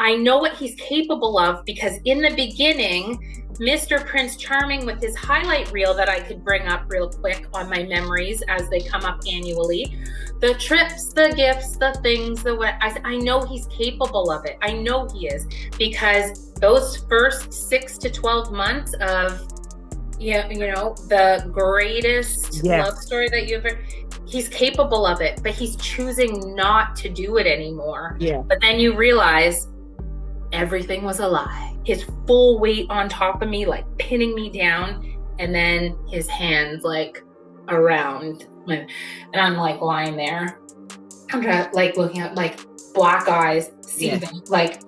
I know what he's capable of because in the beginning, Mr. Prince Charming with his highlight reel that I could bring up real quick on my memories as they come up annually, the trips, the gifts, the things, the what, I know he's capable of it. I know he is, because those first 6 to 12 months of, the greatest love story that you've ever, he's capable of it, but he's choosing not to do it anymore. Yeah. But then you realize everything was a lie. His full weight on top of me, like pinning me down, and then his hands like around, and I'm like lying there. I'm like looking at like black eyes, seething, like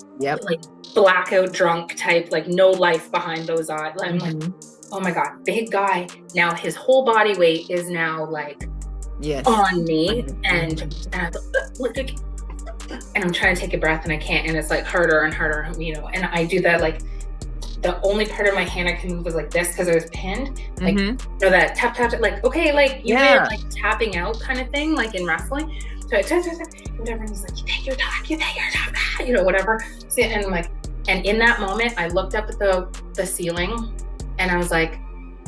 blackout drunk type, like no life behind those eyes. I'm like, oh my God, big guy. Now his whole body weight is now like on me, and I'm trying to take a breath and I can't, and it's like harder and harder, and I do that, like the only part of my hand I can move was like this because I was pinned, like that tap, like, okay, like you did like tapping out kind of thing, like in wrestling. So I tap, whatever, and he's like, you think you're tough, whatever. So, and I'm like, and in that moment I looked up at the ceiling and I was like,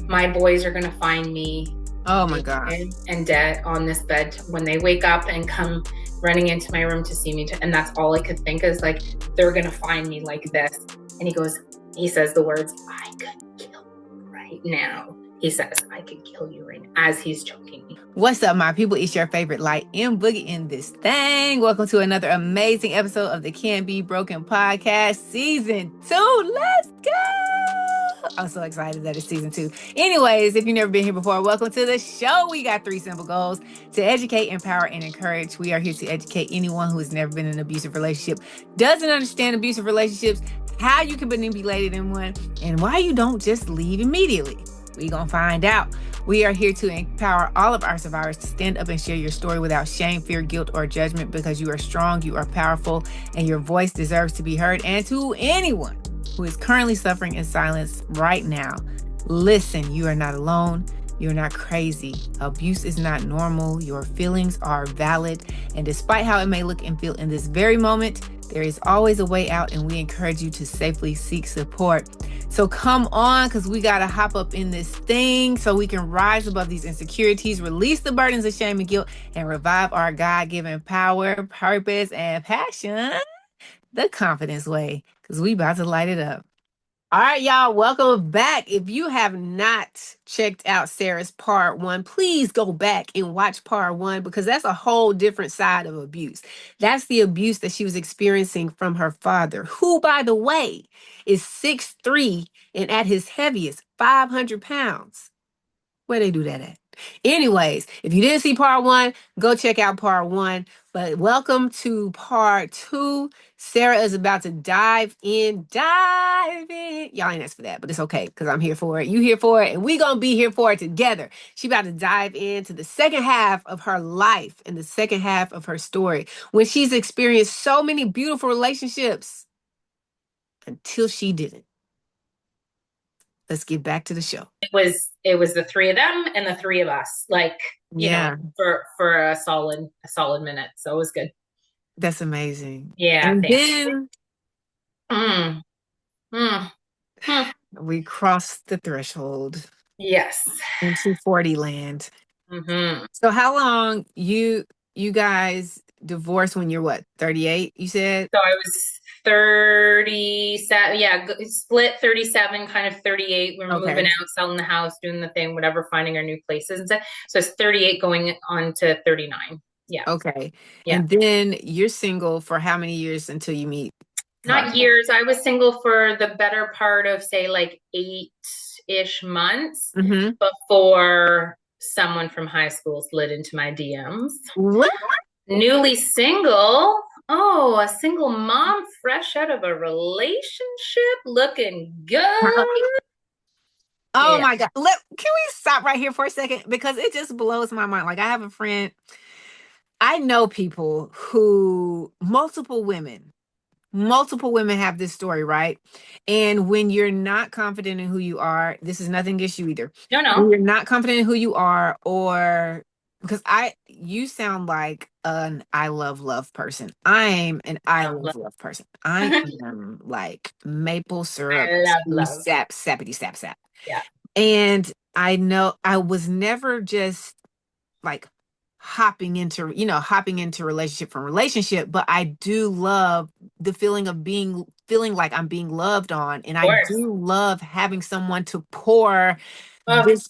my boys are gonna find me God, and dead on this bed when they wake up and come running into my room to see me, and that's all I could think is like, they're gonna find me like this. And he says the words, I could kill you right now. He says, I could kill you right now, as he's choking me. What's up, my people? It's your favorite light and boogie in this thing. Welcome to another amazing episode of the Can Be Broken podcast, season 2. Let's go! I'm so excited that it's season 2. Anyways, if you've never been here before, welcome to the show. We got 3 simple goals: to educate, empower, and encourage. We are here to educate anyone who has never been in an abusive relationship, doesn't understand abusive relationships, how you can manipulate it in one, and why you don't just leave immediately. We're going to find out. We are here to empower all of our survivors to stand up and share your story without shame, fear, guilt, or judgment, because you are strong, you are powerful, and your voice deserves to be heard. And to anyone who is currently suffering in silence right now, listen, you are not alone. You're not crazy. Abuse is not normal. Your feelings are valid. And despite how it may look and feel in this very moment, there is always a way out, and we encourage you to safely seek support. So come on, because we got to hop up in this thing so we can rise above these insecurities, release the burdens of shame and guilt, and revive our God-given power, purpose, and passion the confidence way, because we about to light it up. All right, y'all, welcome back. If you have not checked out Sarah's part 1, please go back and watch part 1, because that's a whole different side of abuse. That's the abuse that she was experiencing from her father, who, by the way, is 6'3" and at his heaviest, 500 pounds. Where they do that at? Anyways, if you didn't see part 1, go check out part 1. But welcome to part 2. Sarah is about to dive in. Y'all ain't asked for that, but it's okay, because I'm here for it. You here for it, and we gonna be here for it together. She about to dive into the second half of her life and the second half of her story, when she's experienced so many beautiful relationships until she didn't. Let's get back to the show. It was the 3 of them and the 3 of us, like, you know, for a solid minute. So it was good. That's amazing. Yeah. And then we crossed the threshold. Yes. Into 40 land. So how long you guys divorced when you're what, 38, you said? So I was 37, split 37, kind of 38. We were moving out, selling the house, doing the thing, whatever, finding our new places and stuff. So it's 38 going on to 39. Yeah. Okay. Yeah. And then you're single for how many years until you meet? Not years. I was single for the better part of, say, like 8-ish months before someone from high school slid into my DMs. What? Newly single. Oh, a single mom fresh out of a relationship, looking good. Oh my God. Can we stop right here for a second? Because it just blows my mind. Like, I have a friend, I know people who, multiple women have this story, right? And when you're not confident in who you are, this is nothing against you either. No. When you're not confident in who you are, or because you sound like an I love person. I'm an I Love, love person. I am like maple syrup, I love tea love. sap, sappity sap sap. Yeah. And I know I was never just like hopping into relationship from relationship, but I do love the feeling of feeling like I'm being loved on. And Of I course. do love having someone to pour Oh, this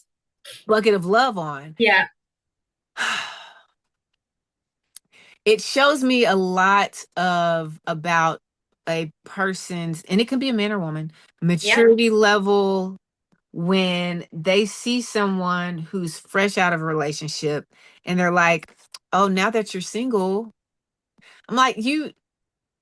bucket of love on. yeah. It shows me a lot of about a person's, and it can be a man or woman, Yeah. maturity level when they see someone who's fresh out of a relationship and they're like, oh, now that you're single, I'm like,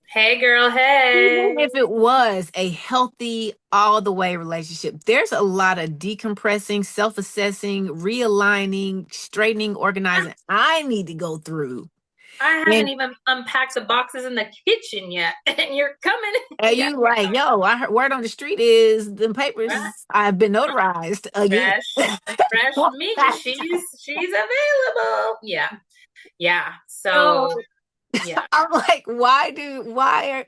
Hey, girl. even Hey. if it was a healthy all the way relationship, there's a lot of decompressing, self-assessing, realigning, straightening, organizing I need to go through. I haven't And even unpacked the boxes in the kitchen yet, and you're coming. Yeah. you like, yo, I heard word on the street is the papers I've been notarized again. Fresh meat. She's available. Yeah. Yeah. So So yeah, I'm like, why are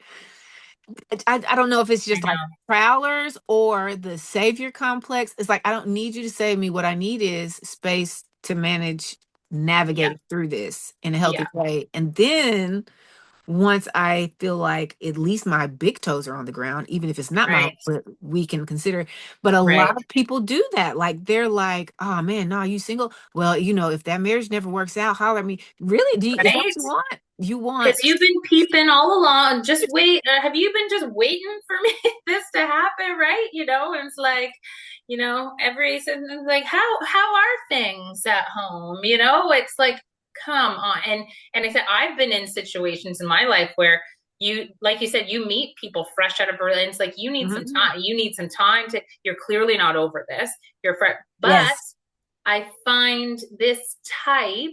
I don't know if it's I just like know. prowlers or the savior complex. It's like I don't need you to save me. What I need is space to manage, Yeah. navigate through this in a Yeah. healthy way. And then once I feel like at least my big toes are on the ground, even if it's not my Right. foot, we can consider. But a lot Right. of people do that. Like they're like, oh man, no, you single? Well, if that marriage never works out, holler at me. Really? Is that what Right. you want? You want Because you've been peeping all along. Just wait. Have you been just waiting for me this to happen? Right. And it's like, every sentence like, how are things at home? It's like, come on. And I said, I've been in situations in my life where like you said, you meet people fresh out of Berlin. It's like you need some Mhm. time. You need some time you're clearly not over this. But Yes. I find this type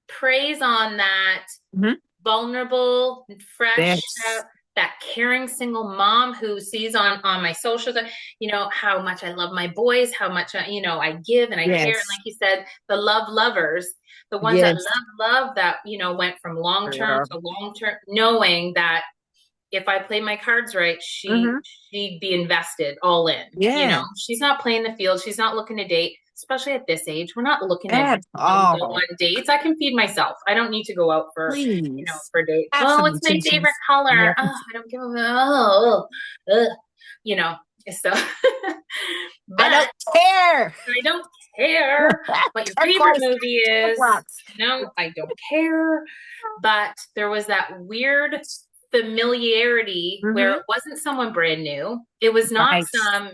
preys on that Mhm. vulnerable, fresh, Yes. that caring single mom who sees on my socials, how much I love my boys, how much I give and I care. And Yes. like you said, the love lovers, the ones that Yes. love that, went from long term Girl. to long term, knowing that if I play my cards right, Mhm. she'd be invested all in. Yeah. She's not playing the field. She's not looking to date, especially at this age. We're not looking to At go all. on dates. I can feed myself. I don't need to go out Please. for dates. Have Oh, some what's my favorite intentions. color? Yes. Oh, I don't give a oh, ugh. you know. So, I but don't care. I don't care what your favorite Turquoise movie is. rocks. No, I don't care. But there was that weird familiarity where it Mm-hmm. wasn't someone brand new. It was not Right. some,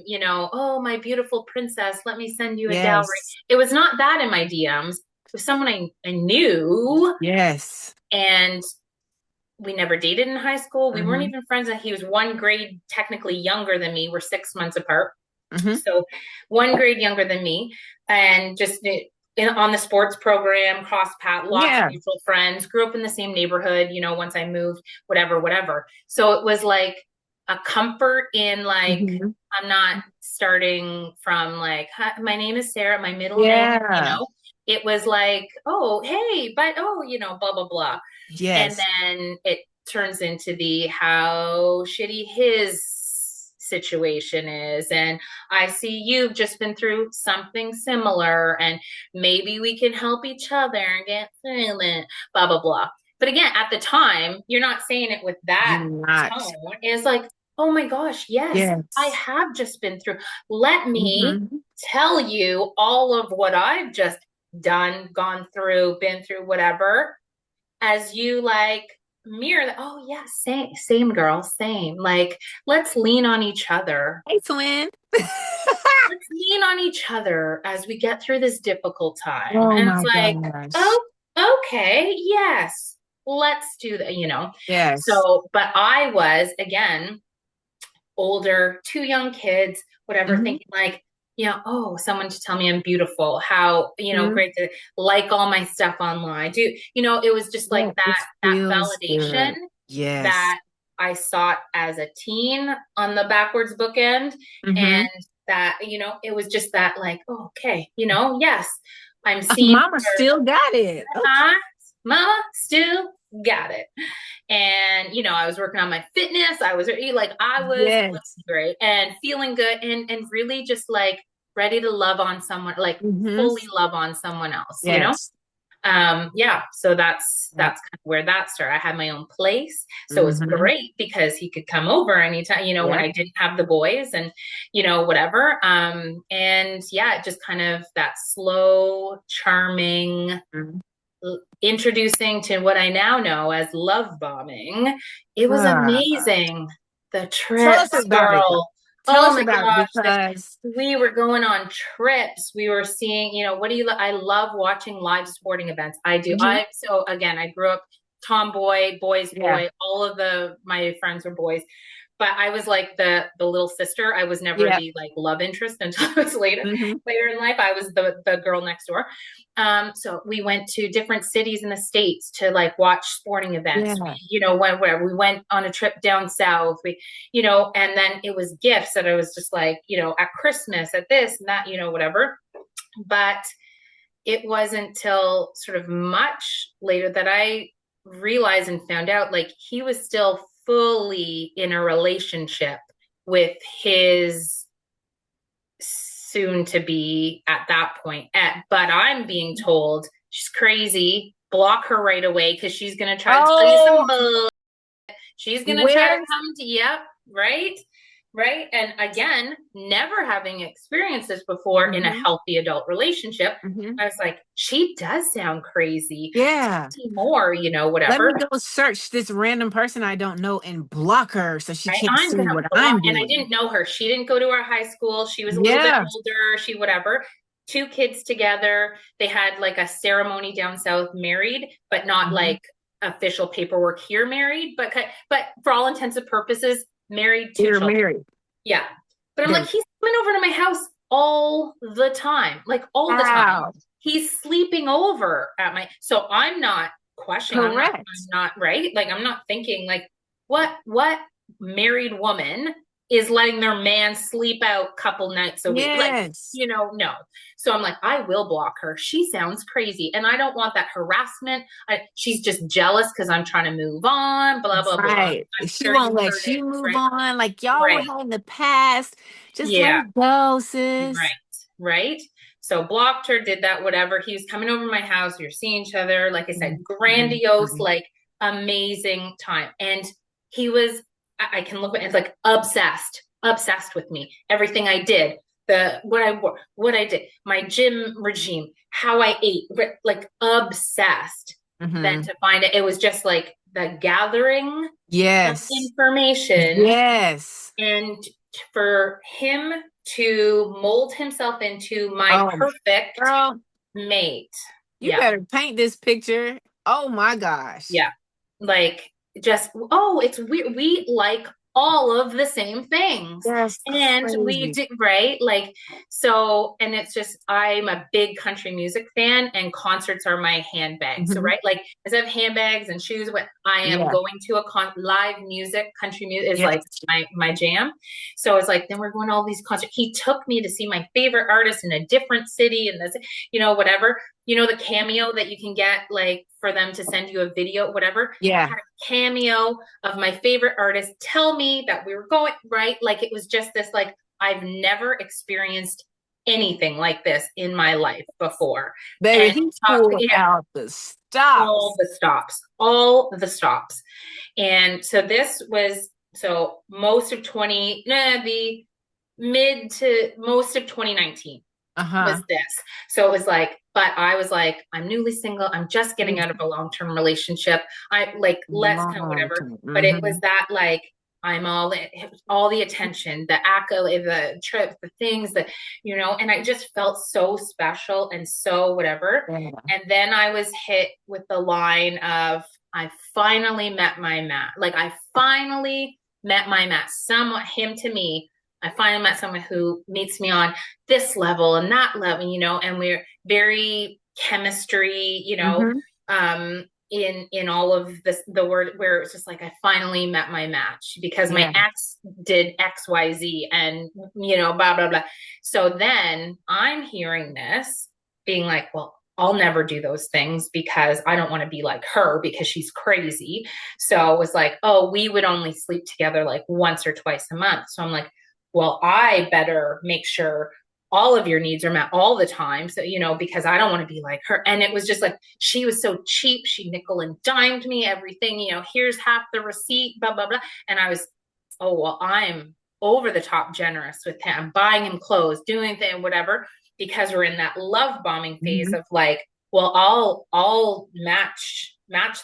oh, my beautiful princess, let me send you a dowry. Yes. It was not that in my DMs. It was someone I knew. Yes. And we never dated in high school. We weren't Mm-hmm. even friends. He was one grade technically younger than me. We're 6 months apart. Mm-hmm. So one grade younger than me, and just on the sports program, cross path, lots of Yeah. mutual friends, grew up in the same neighborhood, once I moved, whatever. So it was like a comfort in like, Mm-hmm. I'm not starting from like, hi, my name is Sarah, my middle name. Yeah. It was like, oh, hey, but oh, blah, blah, blah. And Yes. then it turns into the how shitty his situation is. And I see you've just been through something similar, and maybe we can help each other and get through it, blah, blah, blah. But again, at the time, you're not saying it with that You're not. tone. It's like, oh my gosh, yes, I Yes. have just been through. Let me Mm-hmm. tell you all of what I've just done, gone through, been through, whatever, as you like mirror that. Oh yeah, same girl, same. Like, let's lean on each other. Hey, twin. Let's lean on each other as we get through this difficult time. Oh And my it's like, gosh. oh, okay, yes, let's do that. Yes. So, but I was again older, two young kids, whatever, Mm-hmm. thinking like, oh, someone to tell me I'm beautiful, how, Mm-hmm. great to like all my stuff online. It was just like Yeah, it that feels validation good. Yes. that I sought as a teen on the backwards bookend. Mm-hmm. And that, it was just that like, oh, okay, yes, I'm seeing Mama still got it. Okay. Mama still got it. And, I was working on my fitness. I was looking Yes. great and feeling good and really just like ready to love on someone, like Mm-hmm. fully love on someone else, Yes. Yeah, so that's kind of where that started. I had my own place, so it was Mm-hmm. great because he could come over anytime, when Yeah. I didn't have the boys and whatever. And yeah, it just kind of that slow, charming, Mm-hmm. introducing to what I now know as love bombing. It was Ah. amazing. The Tell us trips, about it. girl. Tell Oh us my about it gosh, because we were going on trips. We were seeing, what do you, I love watching live sporting events. I do. Mhm. So again, I grew up tomboy, boys, Yeah. boy, all of my friends were boys. But I was like the little sister. I was never Yeah. the like love interest until I was later Mm-hmm. later in life. I was the girl next door. So we went to different cities in the States to like watch sporting events. Yeah. Where we went on a trip down south. And then it was gifts that I was just like, at Christmas, at this and that, whatever. But it wasn't till sort of much later that I realized and found out like he was still fully in a relationship with his soon to be at that point. But I'm being told she's crazy, block her right away because she's going to try to tell you some Oh, bull. She's going to try to where? come to, yep, right? Right. And again, never having experienced this before in a Mm-hmm. healthy adult relationship, Mm-hmm. I was like, she does sound crazy. Yeah. Tell me more, Let whatever. me go search this random person I don't know and block her so she Right? can't I'm see going to what block. I'm And I doing. didn't know her. She didn't go to our high school. She was a little bit Yeah. older. She, whatever. Two kids together. They had like a ceremony down south, married, but not Mm-hmm. like official paperwork here, married, but for all intents and purposes, married, two You're children. married. Yeah. But I'm like, Then he's coming over to my house all the time, like all the time. how? He's sleeping over at so I'm not questioning. I'm Correct. not right. Like, I'm not thinking like, what married woman is letting their man sleep out couple nights a week? Like, Yes. no. So I'm like, I will block her. She sounds crazy. And I don't want that harassment. She's just jealous because I'm trying to move on, blah, blah, blah. Right. I'm She sure won't you've let heard it, you move right? on like y'all were Right. having the past. Just let Yeah. it go, sis. Right. Right. So blocked her, did that, whatever. He was coming over to my house. We were seeing each other. Like I said, grandiose, like amazing time. And he was, I can look at it's like obsessed with me. Everything I did, what I wore, what I did, my gym regime, how I ate, like obsessed. Then to find it was just like the gathering of Yes. information. Yes. And for him to mold himself into my perfect girl, mate. You better paint this picture. Oh my gosh. Yeah. Like just, it's weird. We like all of the same things. That's and crazy. we do, right? Like, so, and it's just, I'm a big country music fan and concerts are my handbag. So, right? Like, instead of handbags and shoes, what I am going to a live music, country music is like my jam. So it's like, then we're going to all these concerts. He took me to see my favorite artist in a different city and this, whatever. The cameo that you can get, like, for them to send you a video, whatever. Yeah. I had a cameo of my favorite artist tell me that we were going, right? Like, it was just this, like, I've never experienced anything like this in my life before. Baby, he pulled out the stops. All the stops. And so this was, most of the mid to most of 2019 was this. So it was like, but I was like, I'm newly single. I'm just getting out of a long-term relationship. I like, let's kind of whatever. But it was that, like, I'm all the attention, the accolade, the trip, the things that, and I just felt so special and so whatever. Yeah. And then I was hit with the line of, I finally met my match. Like, I finally met my match. Somewhat him to me. I finally met someone who meets me on this level and that level, and we're very chemistry, in all of this, the word where it's just like, I finally met my match because my ex did X, Y, Z and, blah, blah, blah. So then I'm hearing this being like, well, I'll never do those things because I don't want to be like her because she's crazy. So it was like, oh, we would only sleep together like once or twice a month. So I'm like, well, I better make sure all of your needs are met all the time. So, because I don't want to be like her. And it was just like, she was so cheap. She nickel and dimed me everything, here's half the receipt, blah, blah, blah. And I was, oh, well, I'm over the top generous with him, buying him clothes, doing things, whatever, because we're in that love bombing phase of like, well, I'll match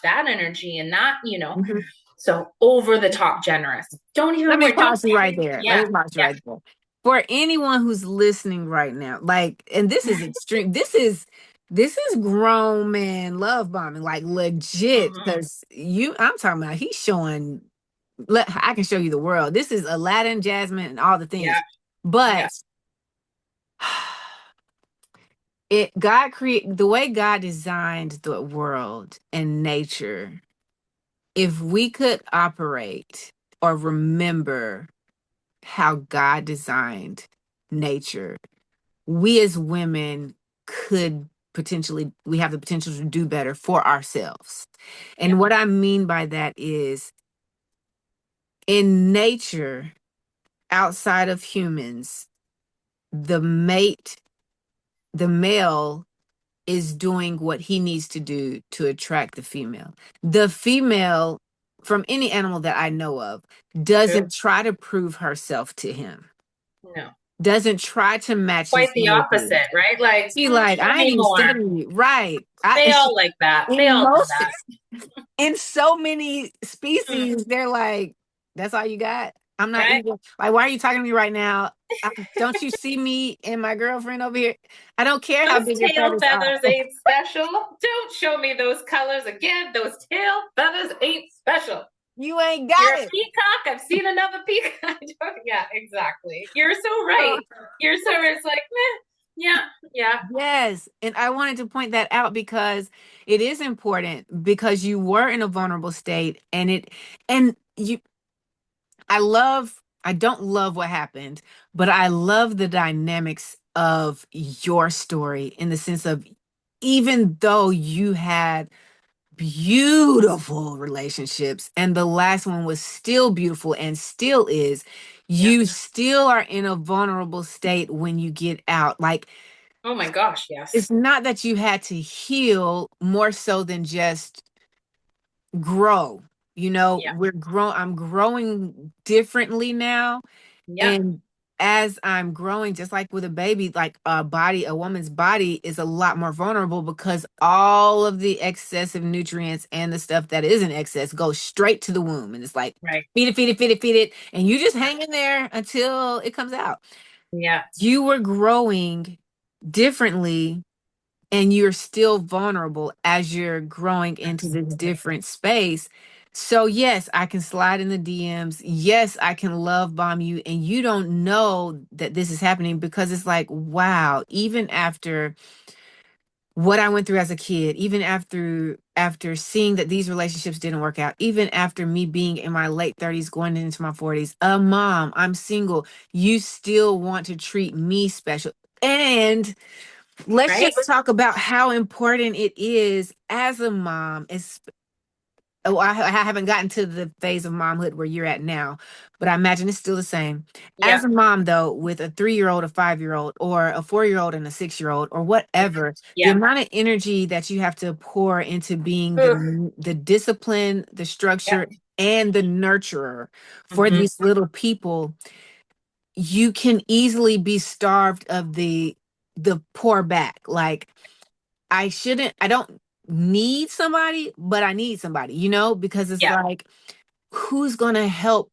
that energy and that, Mm-hmm. so over the top generous. Don't even Let me worry. Don't pause you right pay. there. Let Yeah. me pause you Yeah. right there. For anyone who's listening right now, like, and this is extreme. This is grown man love bombing, like legit. Mm-hmm. Because I'm talking about he's showing. I can show you the world. This is Aladdin, Jasmine, and all the things. Yeah. Yeah. But God create the way God designed the world and nature. If we could operate or remember how God designed nature, we as women we have the potential to do better for ourselves. Yeah. And what I mean by that is in nature, outside of humans, the male is doing what he needs to do to attract the female. The female, from any animal that I know of, True. doesn't try to prove herself to him, No. doesn't try to match his Quite the energy. opposite, right? Like, She like, show I ain't me even more. studying you. Right. They all like that. They In all do most, that. in so many Mm, species, they're like, that's all you got? I'm not right? even, like, why are you talking to me right now? Don't you see me and my girlfriend over here? I don't care how Those big your tail feathers are. feathers ain't special. Don't show me those colors again. Those tail feathers ain't special. You ain't You're got a it. peacock. I've seen another peacock. Yeah, exactly. You're so right. You're so right. It's like, meh. Yeah, yeah, Yes. And I wanted to point that out because it is important because you were in a vulnerable state and you I don't love what happened, but I love the dynamics of your story in the sense of even though you had beautiful relationships and the last one was still beautiful and still is, yeah. you still are in a vulnerable state when you get out. Like, Oh my gosh, yes. it's not that you had to heal more so than just grow. Yeah, I'm growing differently now. yeah, And as I'm growing, just like with a baby, like a woman's body is a lot more vulnerable because all of the excessive nutrients and the stuff that is in excess goes straight to the womb. And it's like, right. feed it, feed it, feed it, feed it. And you just hang in there until it comes out. Yeah, You were growing differently and you're still vulnerable as you're growing into this absolutely. different space. So yes, I can slide in the DMs. Yes, I can love bomb you and you don't know that this is happening because it's like, wow, even after what I went through as a kid, even after seeing that these relationships didn't work out, even after me being in my late 30s going into my 40s, a mom, I'm single, you still want to treat me special. And let's Right? just talk about how important it is as a mom. I haven't gotten to the phase of momhood where you're at now, but I imagine it's still the same. Yeah, As a mom, though, with a 3-year-old, a 5-year-old, or a 4-year-old and a 6-year-old, or yeah, whatever, the yeah. amount of energy that you have to pour into being Oof, the discipline, the yeah. structure, and the nurturer for Hmm. these little people, you can easily be starved of the pour back. Like, I don't need somebody, but I need somebody, because it's Yeah, like, who's going to help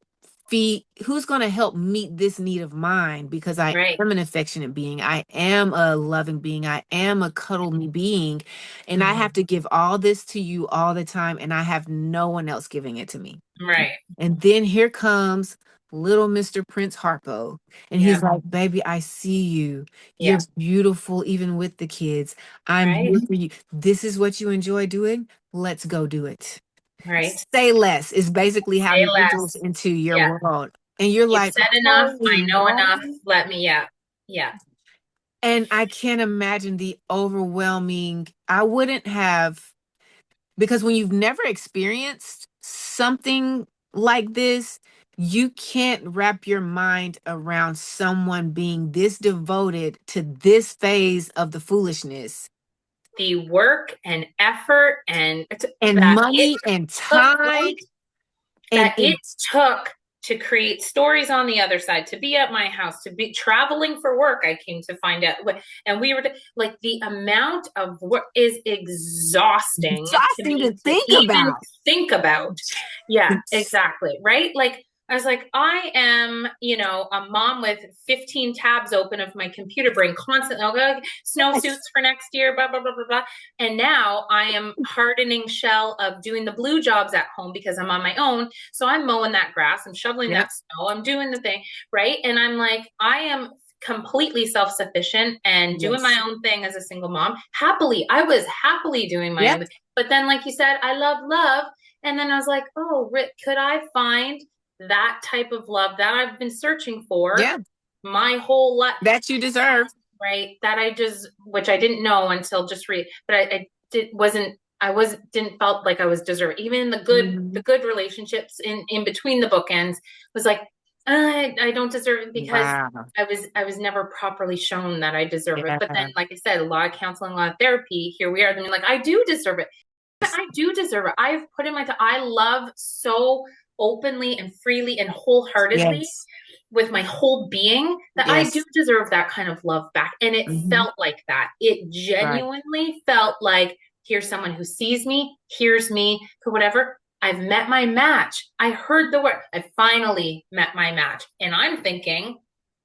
meet this need of mine? Because I right. am an affectionate being. I am a loving being. I am a cuddle me being. And I Mhm. have to give all this to you all the time. And I have no one else giving it to me. Right. And then here comes little Mr. Prince Harpo. And Yeah, he's like, baby, I see you. You're yeah. beautiful, even with the kids. I'm Right, here for you. This is what you enjoy doing. Let's go do it. right. Say less is basically how Say he enters less. into your Yeah. world. And you're You've like, said enough. I holy know enough. moly. Let me, yeah. Yeah. And I can't imagine the overwhelming, I wouldn't have, because when you've never experienced something like this, you can't wrap your mind around someone being this devoted to this phase of the foolishness. The work and effort and Money and time. Right? That it took to create stories on the other side, to be at my house, to be traveling for work. I came to find out, and we were like, the amount of work is exhausting to me to think even about. Think about. Yeah, exactly. Right. Like, I was like, I am, a mom with 15 tabs open of my computer brain constantly. I'll go snowsuits for next year, blah, blah, blah, blah, blah. And now I am hardening shell of doing the blue jobs at home because I'm on my own. So I'm mowing that grass, I'm shoveling that snow, I'm doing the thing, right? And I'm like, I am completely self-sufficient and doing my own thing as a single mom. I was happily doing my own thing. But then, like you said, I love. And then I was like, oh, Rick, could I find that type of love that I've been searching for my whole life, that you deserve, right? That I just, which I didn't know until just but I didn't felt like I was deserving. Even in the good relationships in between the bookends was like, I don't deserve it because I was never properly shown that I deserve it. But then, like I said, a lot of counseling, a lot of therapy, here we are. Then like, I do deserve it. I do deserve it. I've put in I love so openly and freely and wholeheartedly with my whole being that I do deserve that kind of love back. And it felt like that. It genuinely felt like, here's someone who sees me, hears me, for whatever. I've met my match. I heard the word. I finally met my match. And I'm thinking,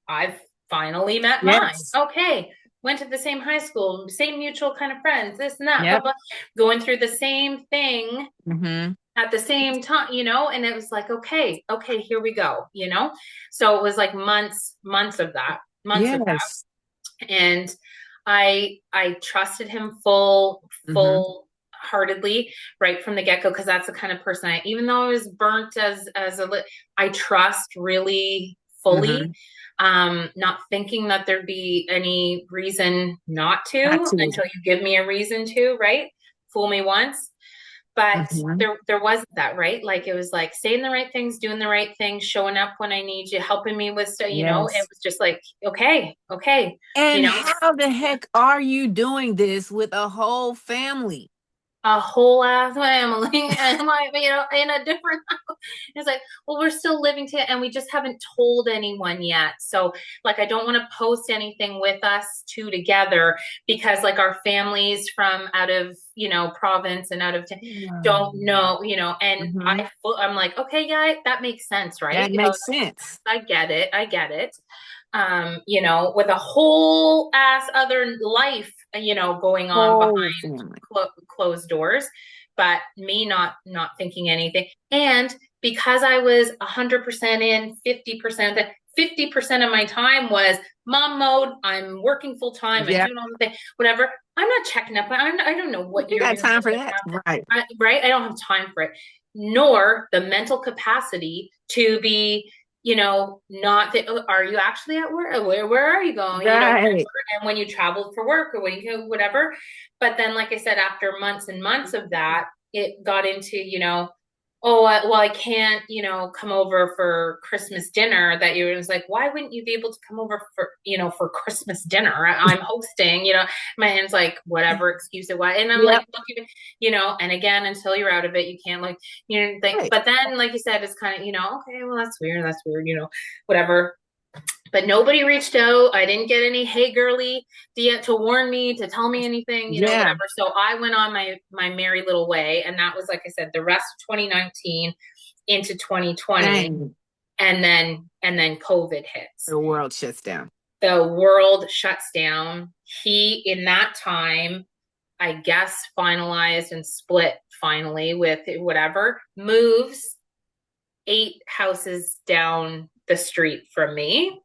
I've finally met mine. Okay. Went to the same high school, same mutual kind of friends, this and that, blah, blah, going through the same thing at the same time, and it was like, okay, here we go, so it was like months of that. And I trusted him full heartedly right from the get-go, because that's the kind of person even though I was burnt I trust really fully, not thinking that there'd be any reason not to until you give me a reason to, right? Fool me once. But there wasn't that, right? Like, it was like saying the right things, doing the right things, showing up when I need you, helping me with stuff, it was just like, okay. And how the heck are you doing this with a whole family? A whole ass family, and like, in a different house. It's like, well, we're still living together and we just haven't told anyone yet. So like, I don't want to post anything with us two together because like our families from out of, province and out of don't know, and I'm like, okay, yeah, that makes sense, right? That makes sense. I get it. With a whole ass other life, going on behind closed doors, but me not thinking anything. And because I was 100% in, 50% of my time was mom mode. I'm working full time. I'm doing all the things, whatever. I'm not checking up. I don't know what you're got time for that, right? Right. I don't have time for it, nor the mental capacity to be, not that, are you actually at work? Where are you going? Right. And when you traveled for work or when you whatever. But then, like I said, after months and months of that, it got into, oh, well, I can't, come over for Christmas dinner that year. It was like, why wouldn't you be able to come over for Christmas dinner? I'm hosting, my hand's like, whatever excuse it was. And I'm like, look, and again, until you're out of it, you can't like, think, but then, like you said, it's kind of, okay, well, that's weird, whatever. But nobody reached out. I didn't get any, hey, girly, to warn me, to tell me anything, whatever. So I went on my merry little way. And that was, like I said, the rest of 2019 into 2020. Dang. And then COVID hits. The world shuts down. The world shuts down. He, in that time, I guess, finalized and split finally with whatever, moves 8 houses down the street from me.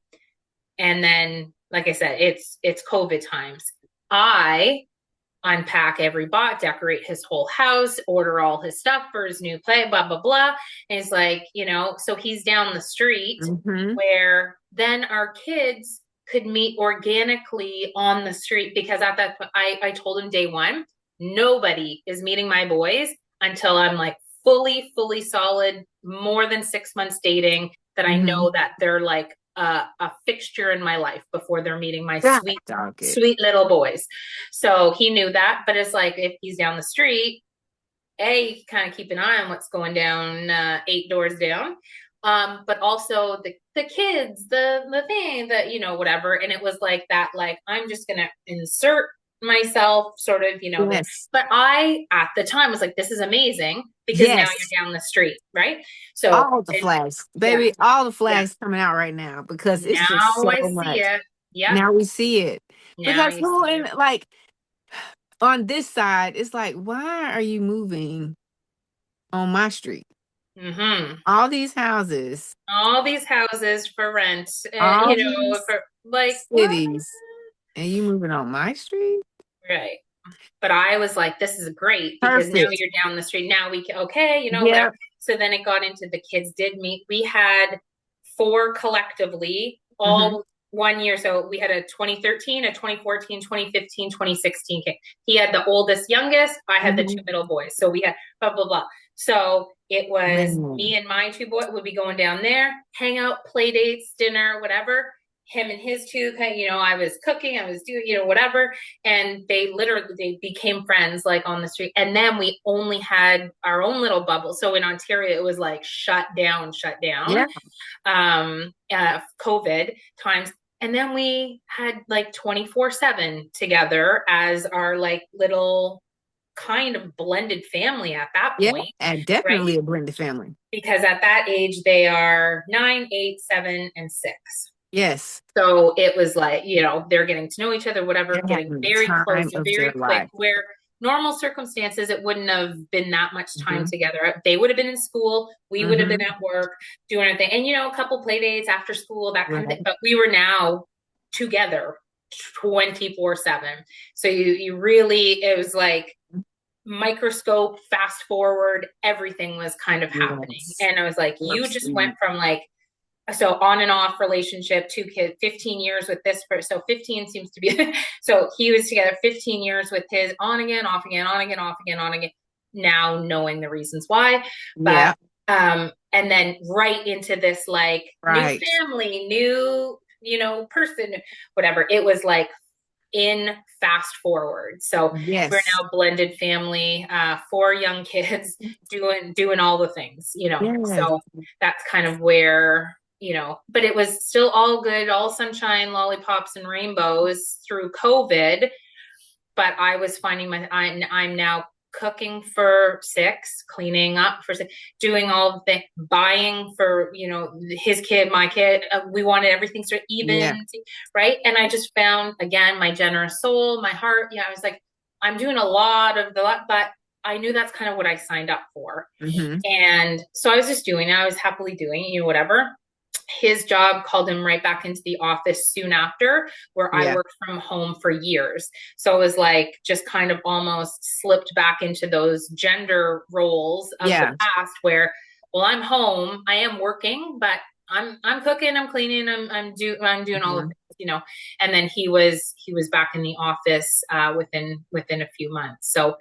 And then, like I said, it's COVID times. I unpack every box, decorate his whole house, order all his stuff for his new play, blah, blah, blah. And it's like, so he's down the street where then our kids could meet organically on the street, because at that point, I told him day one, nobody is meeting my boys until I'm like fully solid, more than 6 months dating, that I know that they're like a fixture in my life before they're meeting my sweet little boys. So he knew that, but it's like, if he's down the street, kind of keep an eye on what's going down 8 doors down. But also the kids, the thing that, whatever. And it was like that, like, I'm just going to insert myself sort of, Yes. but I, at the time, was like, this is amazing, because now you're down the street, right? So all the flags, baby, all the flags coming out right now, because it's just so I much. see it. Yeah. Now we see it. Now Because who in, like, on this side, it's like, why are you moving on my street? All these houses for rent, all for like cities, and you moving on my street, right? But I was like, this is great, because now you're down the street. Now we can, whatever. So then it got into, the kids did meet. We had 4 collectively, all 1 year. So we had a 2013, a 2014, 2015, 2016 kid. He had the oldest, youngest. I had the 2 middle boys. So we had blah, blah, blah. So it was me and my 2 boys would be going down there, hang out, play dates, dinner, whatever. Him and his 2, I was cooking, I was doing, whatever. And they became friends, like, on the street. And then we only had our own little bubble. So in Ontario, it was like shut down, yeah. COVID times. And then we had like 24/7 together as our like little kind of blended family at that point. And definitely a blended family. Because at that age, they are 9, 8, 7, and 6. Yes. So it was like, they're getting to know each other, whatever, getting very close, very quick, where normal circumstances, it wouldn't have been that much time together. They would have been in school. We would have been at work doing our thing. And, a couple play dates after school, that kind of thing. But we were now together 24/7. So you really, it was like microscope, fast forward, everything was kind of happening. And I was like, you just went from like, so on and off relationship, 2 kids, 15 years with this person. So 15 seems to be, so he was together 15 years with his, on again, off again, on again, off again, on again, now knowing the reasons why. But, and then right into this, like, new family, new, person, whatever. It was like in fast forward. So we're now blended family, 4 young kids doing all the things, so that's kind of where, but it was still all good, all sunshine, lollipops, and rainbows through COVID. But I was finding I'm now cooking for 6, cleaning up for 6, doing all the buying for, his kid, my kid. We wanted everything sort of even, right? And I just found, again, my generous soul, my heart. I was like, I'm doing a lot of but I knew that's kind of what I signed up for. And so I was just doing it. I was happily doing, whatever. His job called him right back into the office soon after, where I worked from home for years. So it was like just kind of almost slipped back into those gender roles of the past, where, well, I'm home, I am working, but I'm cooking, I'm cleaning, I'm doing all of things, And then he was back in the office within a few months. So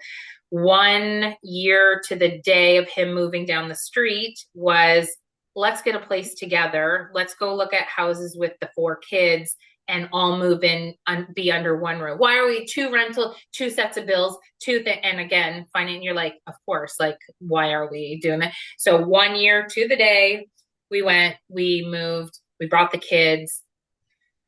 1 year to the day of him moving down the street was, let's get a place together. Let's go look at houses with the 4 kids and all move in and be under one roof. Why are we 2 rental, 2 sets of bills, and again, you're like, of course, like, why are we doing that? So 1 year to the day, we moved, we brought the kids,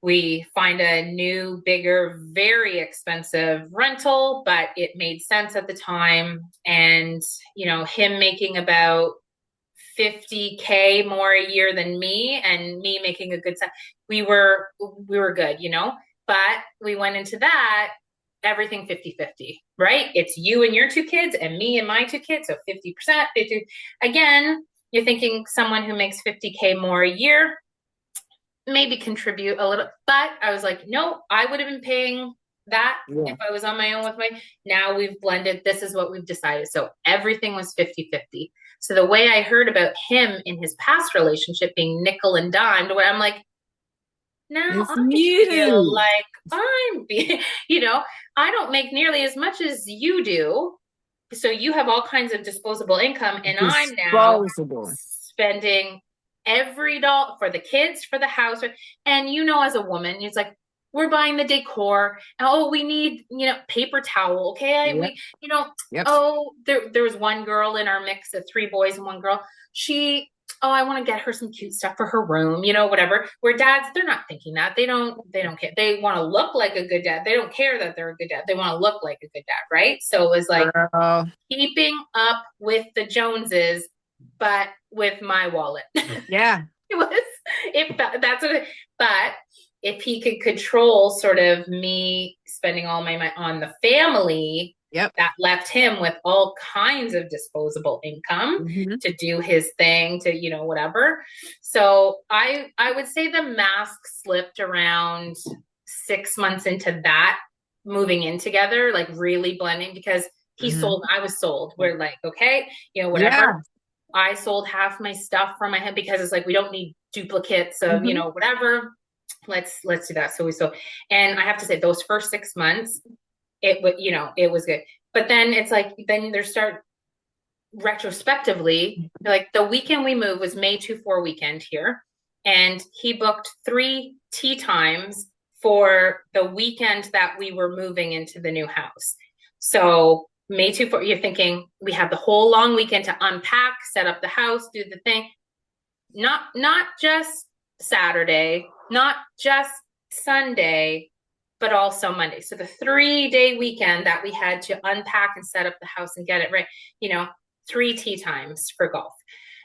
we find a new, bigger, very expensive rental, but it made sense at the time. And, him making about $50K more a year than me, and me making a good we were good, but we went into that, everything 50-50, right? It's you and your 2 kids and me and my 2 kids. So 50%, 50. Again, you're thinking someone who makes $50K more a year, maybe contribute a little, but I was like, no, I would have been paying that if I was on my own with now we've blended, this is what we've decided. So everything was 50-50. So the way I heard about him in his past relationship being nickel and dimed, where I'm like, now It's I feel you. like I'm being, I don't make nearly as much as you do. So you have all kinds of disposable income, and I'm now Disposable. spending every dollar for the kids, for the house. And as a woman, it's like, we're buying the decor. Oh, we need, paper towel. Okay. Yep. We, Yep. oh, there was one girl in our mix of three boys and one girl. I want to get her some cute stuff for her room, whatever. Where dads, they're not thinking that. They don't care. They want to look like a good dad. They don't care that they're a good dad. They want to look like a good dad, right? So it was like Girl. keeping up with the Joneses, but with my wallet. Yeah. It was if that's what it, but if he could control sort of me spending all my money on the family, Yep. that left him with all kinds of disposable income Mm-hmm. to do his thing, to whatever. So I would say the mask slipped around 6 months into that, moving in together, like really blending, because he Mm-hmm. sold, I was sold. We're like, okay, whatever. Yeah. I sold half my stuff from my head because it's like we don't need duplicates of Mm-hmm. whatever. Let's do that. So we sold, and I have to say those first 6 months, it was good. But then it's like then there start retrospectively, like the weekend we moved was May 24 weekend here, and he booked 3 tea times for the weekend that we were moving into the new house. So May 24, you're thinking we have the whole long weekend to unpack, set up the house, do the thing. Not just Saturday, not just Sunday, but also Monday. So the 3-day weekend that we had to unpack and set up the house and get it right, 3 tea times for golf.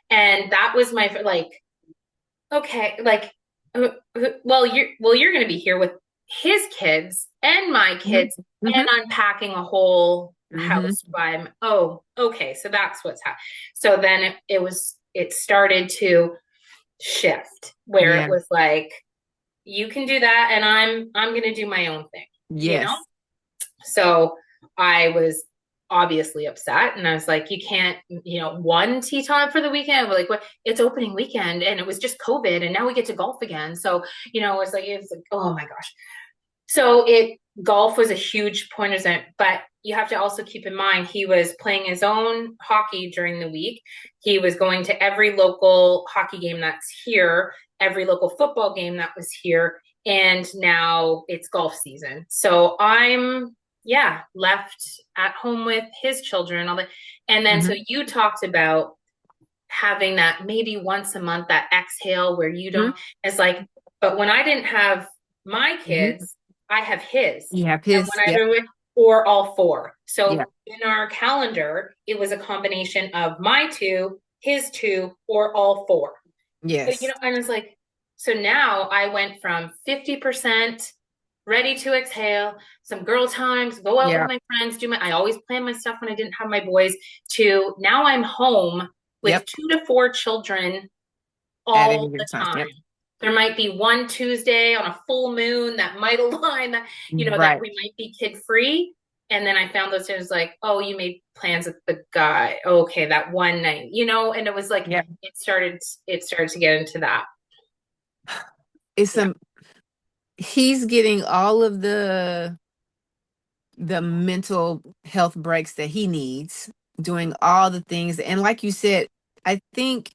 And that was my like, okay, like, you're going to be here with his kids and my kids Mm-hmm. and unpacking a whole Mm-hmm. house by, oh, okay. So that's what's happening. So then it started to shift where Yeah. it was like, you can do that and I'm going to do my own thing. Yes. So I was obviously upset, and I was like, you can't, one tea time for the weekend. We're like, what? It's opening weekend and it was just COVID and now we get to golf again. So, it's like, oh my gosh. So golf was a huge point of it, but you have to also keep in mind he was playing his own hockey during the week. He was going to every local hockey game that's here, every local football game that was here, and now it's golf season. So I'm left at home with his children and all that. And then so Mm-hmm. you talked about having that maybe once a month, that exhale where you don't, it's like, but when I didn't have my Mm-hmm. kids, I have his. You have And his. when Yep. or all four. Yeah. So in our calendar, it was a combination of my two, his two, or all four. But, Yes. and it's like, so now I went from 50% ready to exhale, some girl times, go out with Yeah. my friends, I always plan my stuff when I didn't have my boys, to now I'm home with Yep. 2 to 4 children At any all given the time. time. Yep. There might be one Tuesday on a full moon that might align that, that Right. we might be kid free. And then I found those things like, oh, you made plans with the guy. Okay, that one night, and it was like, Yeah. it started to get into that. It's Yeah. he's getting all of the mental health breaks that he needs, doing all the things. And like you said, I think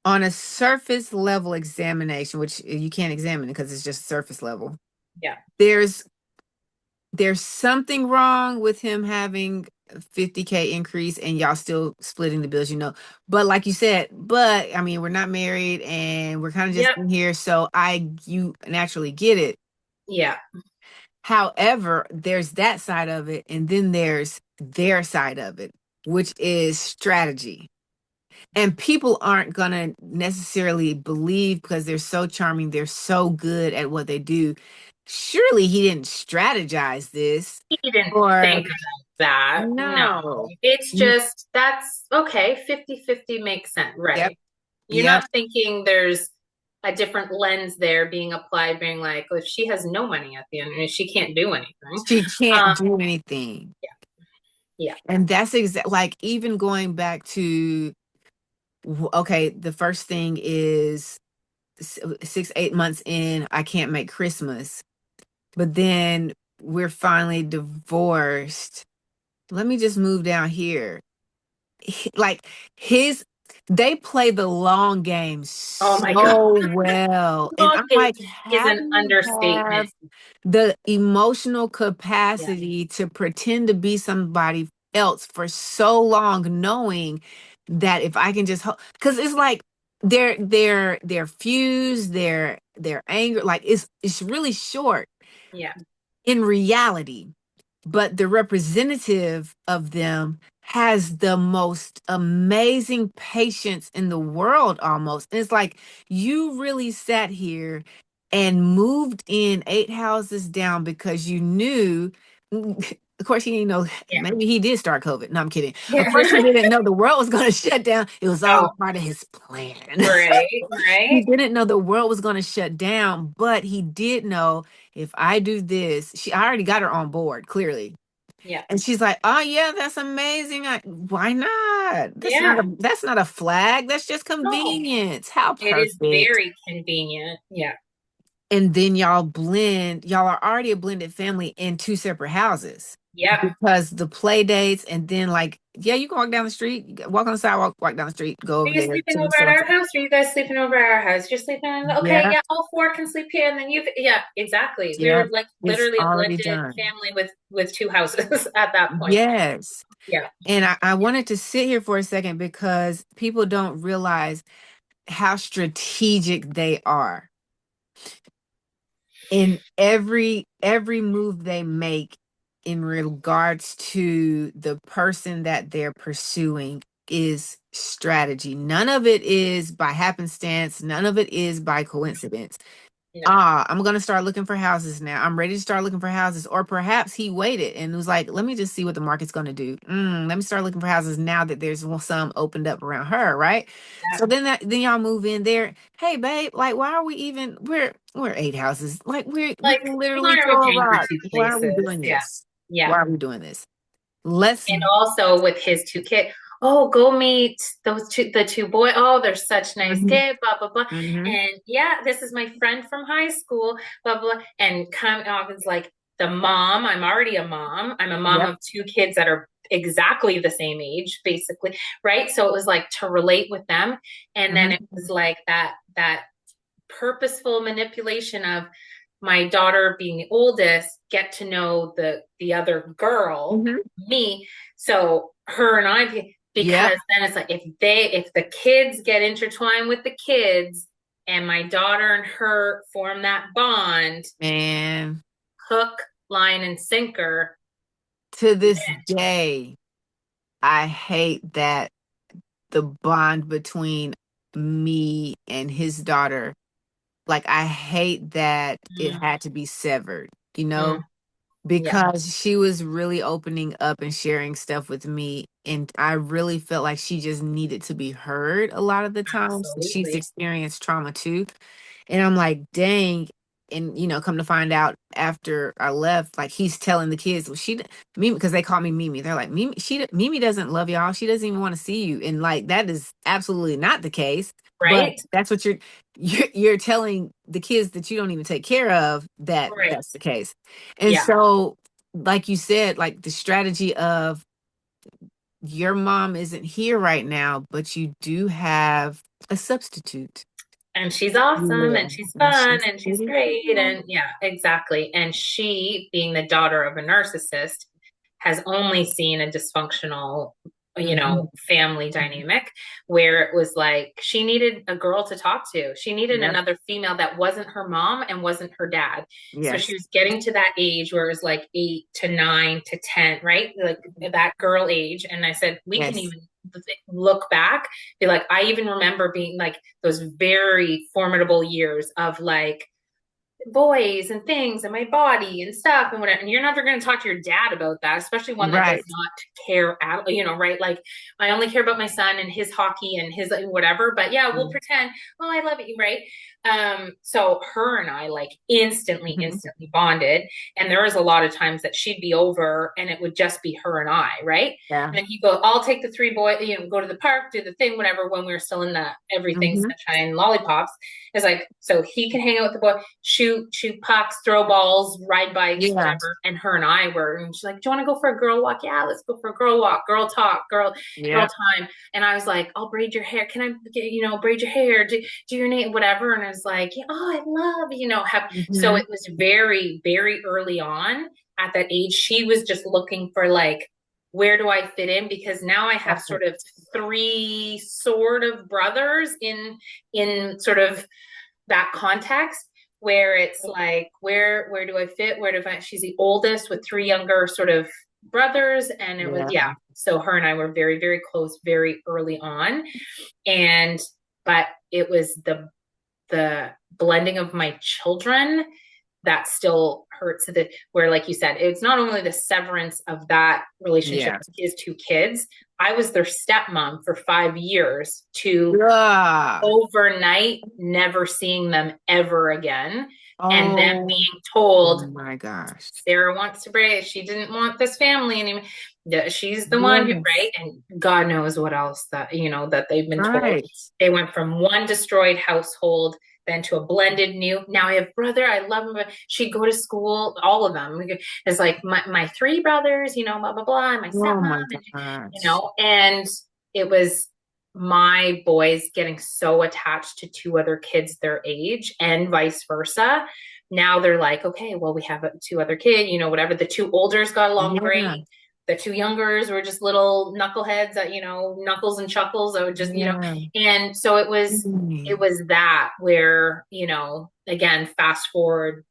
on a surface level examination, which you can't examine it because it's just surface level. Yeah. There's something wrong with him having a $50K increase and y'all still splitting the bills, But like you said, I mean, we're not married and we're kind of just Yep. in here. So you naturally get it. Yeah. However, there's that side of it. And then there's their side of it, which is strategy. And people aren't going to necessarily believe because they're so charming. They're so good at what they do. Surely he didn't strategize this. He didn't Or think about that. No. no. It's just, that's okay. 50-50 makes sense. Yep. Right. You're Yep. not thinking there's a different lens there being applied, being like, well, if she has no money at the end, she can't do anything. She can't do anything. Yeah. Yeah. And that's like even going back to, okay, the first thing is 6, 8 months in, I can't make Christmas. But then we're finally divorced. Let me just move down here. Like his they play the long game Oh my God. so well. And Long I'm game like, is how an do you understatement. have the emotional Yeah. capacity to pretend to be somebody else for so long, knowing that if I can just because it's like their fuse, their anger, like it's really short Yeah. in reality, but the representative of them has the most amazing patience in the world almost. And it's like you really sat here and moved in 8 houses down because you knew of course he didn't know, Yeah. maybe he did start COVID. No, I'm kidding. Of Yeah. course he didn't know the world was going to shut down. It was all No. part of his plan. Right. He Right. didn't know the world was going to shut down, but he did know if I do this, I already got her on board, clearly. Yeah. And she's like, "Oh yeah, that's amazing. Why not? Yeah. That's not a flag. That's just No. convenience. How It is perfect." very convenient. Yeah. And then y'all blend. Y'all are already a blended family in two separate houses Yep. because the play dates, and then like, yeah, you can walk down the street, walk on the sidewalk, walk down the street, go Are over you there sleeping to the over at so. our house? Or are you guys sleeping over at our house? You're sleeping in okay, Yeah, yeah, all four can sleep here. And then yeah, exactly. We yeah, were like it's literally a already blended done. family with two houses at that point. Yes. Yeah. And I wanted to sit here for a second because people don't realize how strategic they are in every move they make in regards to the person that they're pursuing is strategy. None of it is by happenstance, none of it is by coincidence. No. I'm gonna start looking for houses now. I'm ready to start looking for houses. Or perhaps he waited and was like, let me just see what the market's gonna do. Let me start looking for houses now that there's some opened up around her, right? Yeah. So then y'all move in there. Hey babe, like why are we even we're 8 houses. Like we Like, can literally why are we throw a paying for rock. two Why are we places? doing Yeah. this? Yeah. Why are we doing this? Let's And also with his two kids, oh, go meet the two boys. Oh, they're such nice Mhm, kids, blah, blah, blah. mhm. And yeah, this is my friend from high school, blah, blah. And come off as like the mom. I'm already a mom. I'm a mom Yep. of two kids that are exactly the same age, basically. Right. So it was like to relate with them. And then it Mhm. was like that purposeful manipulation of my daughter being the oldest get to know the other girl, Mhm. me. So her and I, Yep. because then it's like if the kids get intertwined with the kids and my daughter and her form that bond, And hook, line, and sinker. to this day, I hate that the bond between me and his daughter, like I hate that it Mm, had to be severed, mm, yeah, because she was really opening up and sharing stuff with me, and I really felt like she just needed to be heard a lot of the times. She's absolutely. experienced trauma too. And I'm like, dang. And come to find out after I left, like he's telling the kids, well, Mimi, because they call me Mimi. They're like, Mimi doesn't love y'all. She doesn't even want to see you. And like that is absolutely not the case. But Right? that's what you're telling the kids that you don't even take care of, that Right. that's the case. And Yeah. so, like you said, like the strategy of your mom isn't here right now, but you do have a substitute. And she's awesome and Yeah, she's and fun she's and she's pretty great. cool. And yeah, exactly. And she, being the daughter of a narcissist, has only seen a dysfunctional, Mhm. family dynamic where it was like she needed a girl to talk to. She needed Yep. another female that wasn't her mom and wasn't her dad. So she Yes. was getting to that age where it was like 8 to 9 to 10, right? Like that girl age. And I said, we can Yes. even look back, be like, I even remember being like those very formidable years of like boys and things and my body and stuff and whatever. And you're never going to talk to your dad about that, especially one that does Right. not care at, right? Like I only care about my son and his hockey and his whatever. But yeah, we'll Mm. pretend, oh, I love you, right? So her and I like instantly bonded. And there was a lot of times that she'd be over and it would just be her and I, right? Yeah. And then he'd go, I'll take the three boys, go to the park, do the thing, whatever, when we were still in the everything sunshine lollipops. It's like, so he can hang out with the boy, shoot pucks, throw balls, ride bikes, whatever. And her and I were, and she's like, do you want to go for a girl walk? Yeah, let's go for a girl walk, girl talk, girl time. And I was like, I'll braid your hair. Can I get, braid your hair, do your name, whatever. And I was like, oh, I love, so it was very, very early on at that age. She was just looking for like, where do I fit in? Because now I have sort of three sort of brothers in sort of that context where it's like, where do I fit? Where do I find? She's the oldest with three younger sort of brothers. And it was, so her and I were very, very close very early on. But it was the blending of my children that still hurts, where, like you said, it's not only the severance of that relationship with his two kids. I was their stepmom for 5 years to overnight never seeing them ever again. And then being told, oh my gosh, Sarah wants to break. She didn't want this family anymore. She's the one who, right? And God knows what else that they've been told. They went from one destroyed household then to a blended new. Now I have brother. I love him, but she'd go to school. All of them. It's like my three brothers, blah blah blah, and my stepmom, and it was my boys getting so attached to two other kids their age, and vice versa. Now they're like, okay, well, we have two other kids, whatever. The two olders got along great. The two youngers were just little knuckleheads that, knuckles and chuckles. I would just, and so it was that where, again, fast forward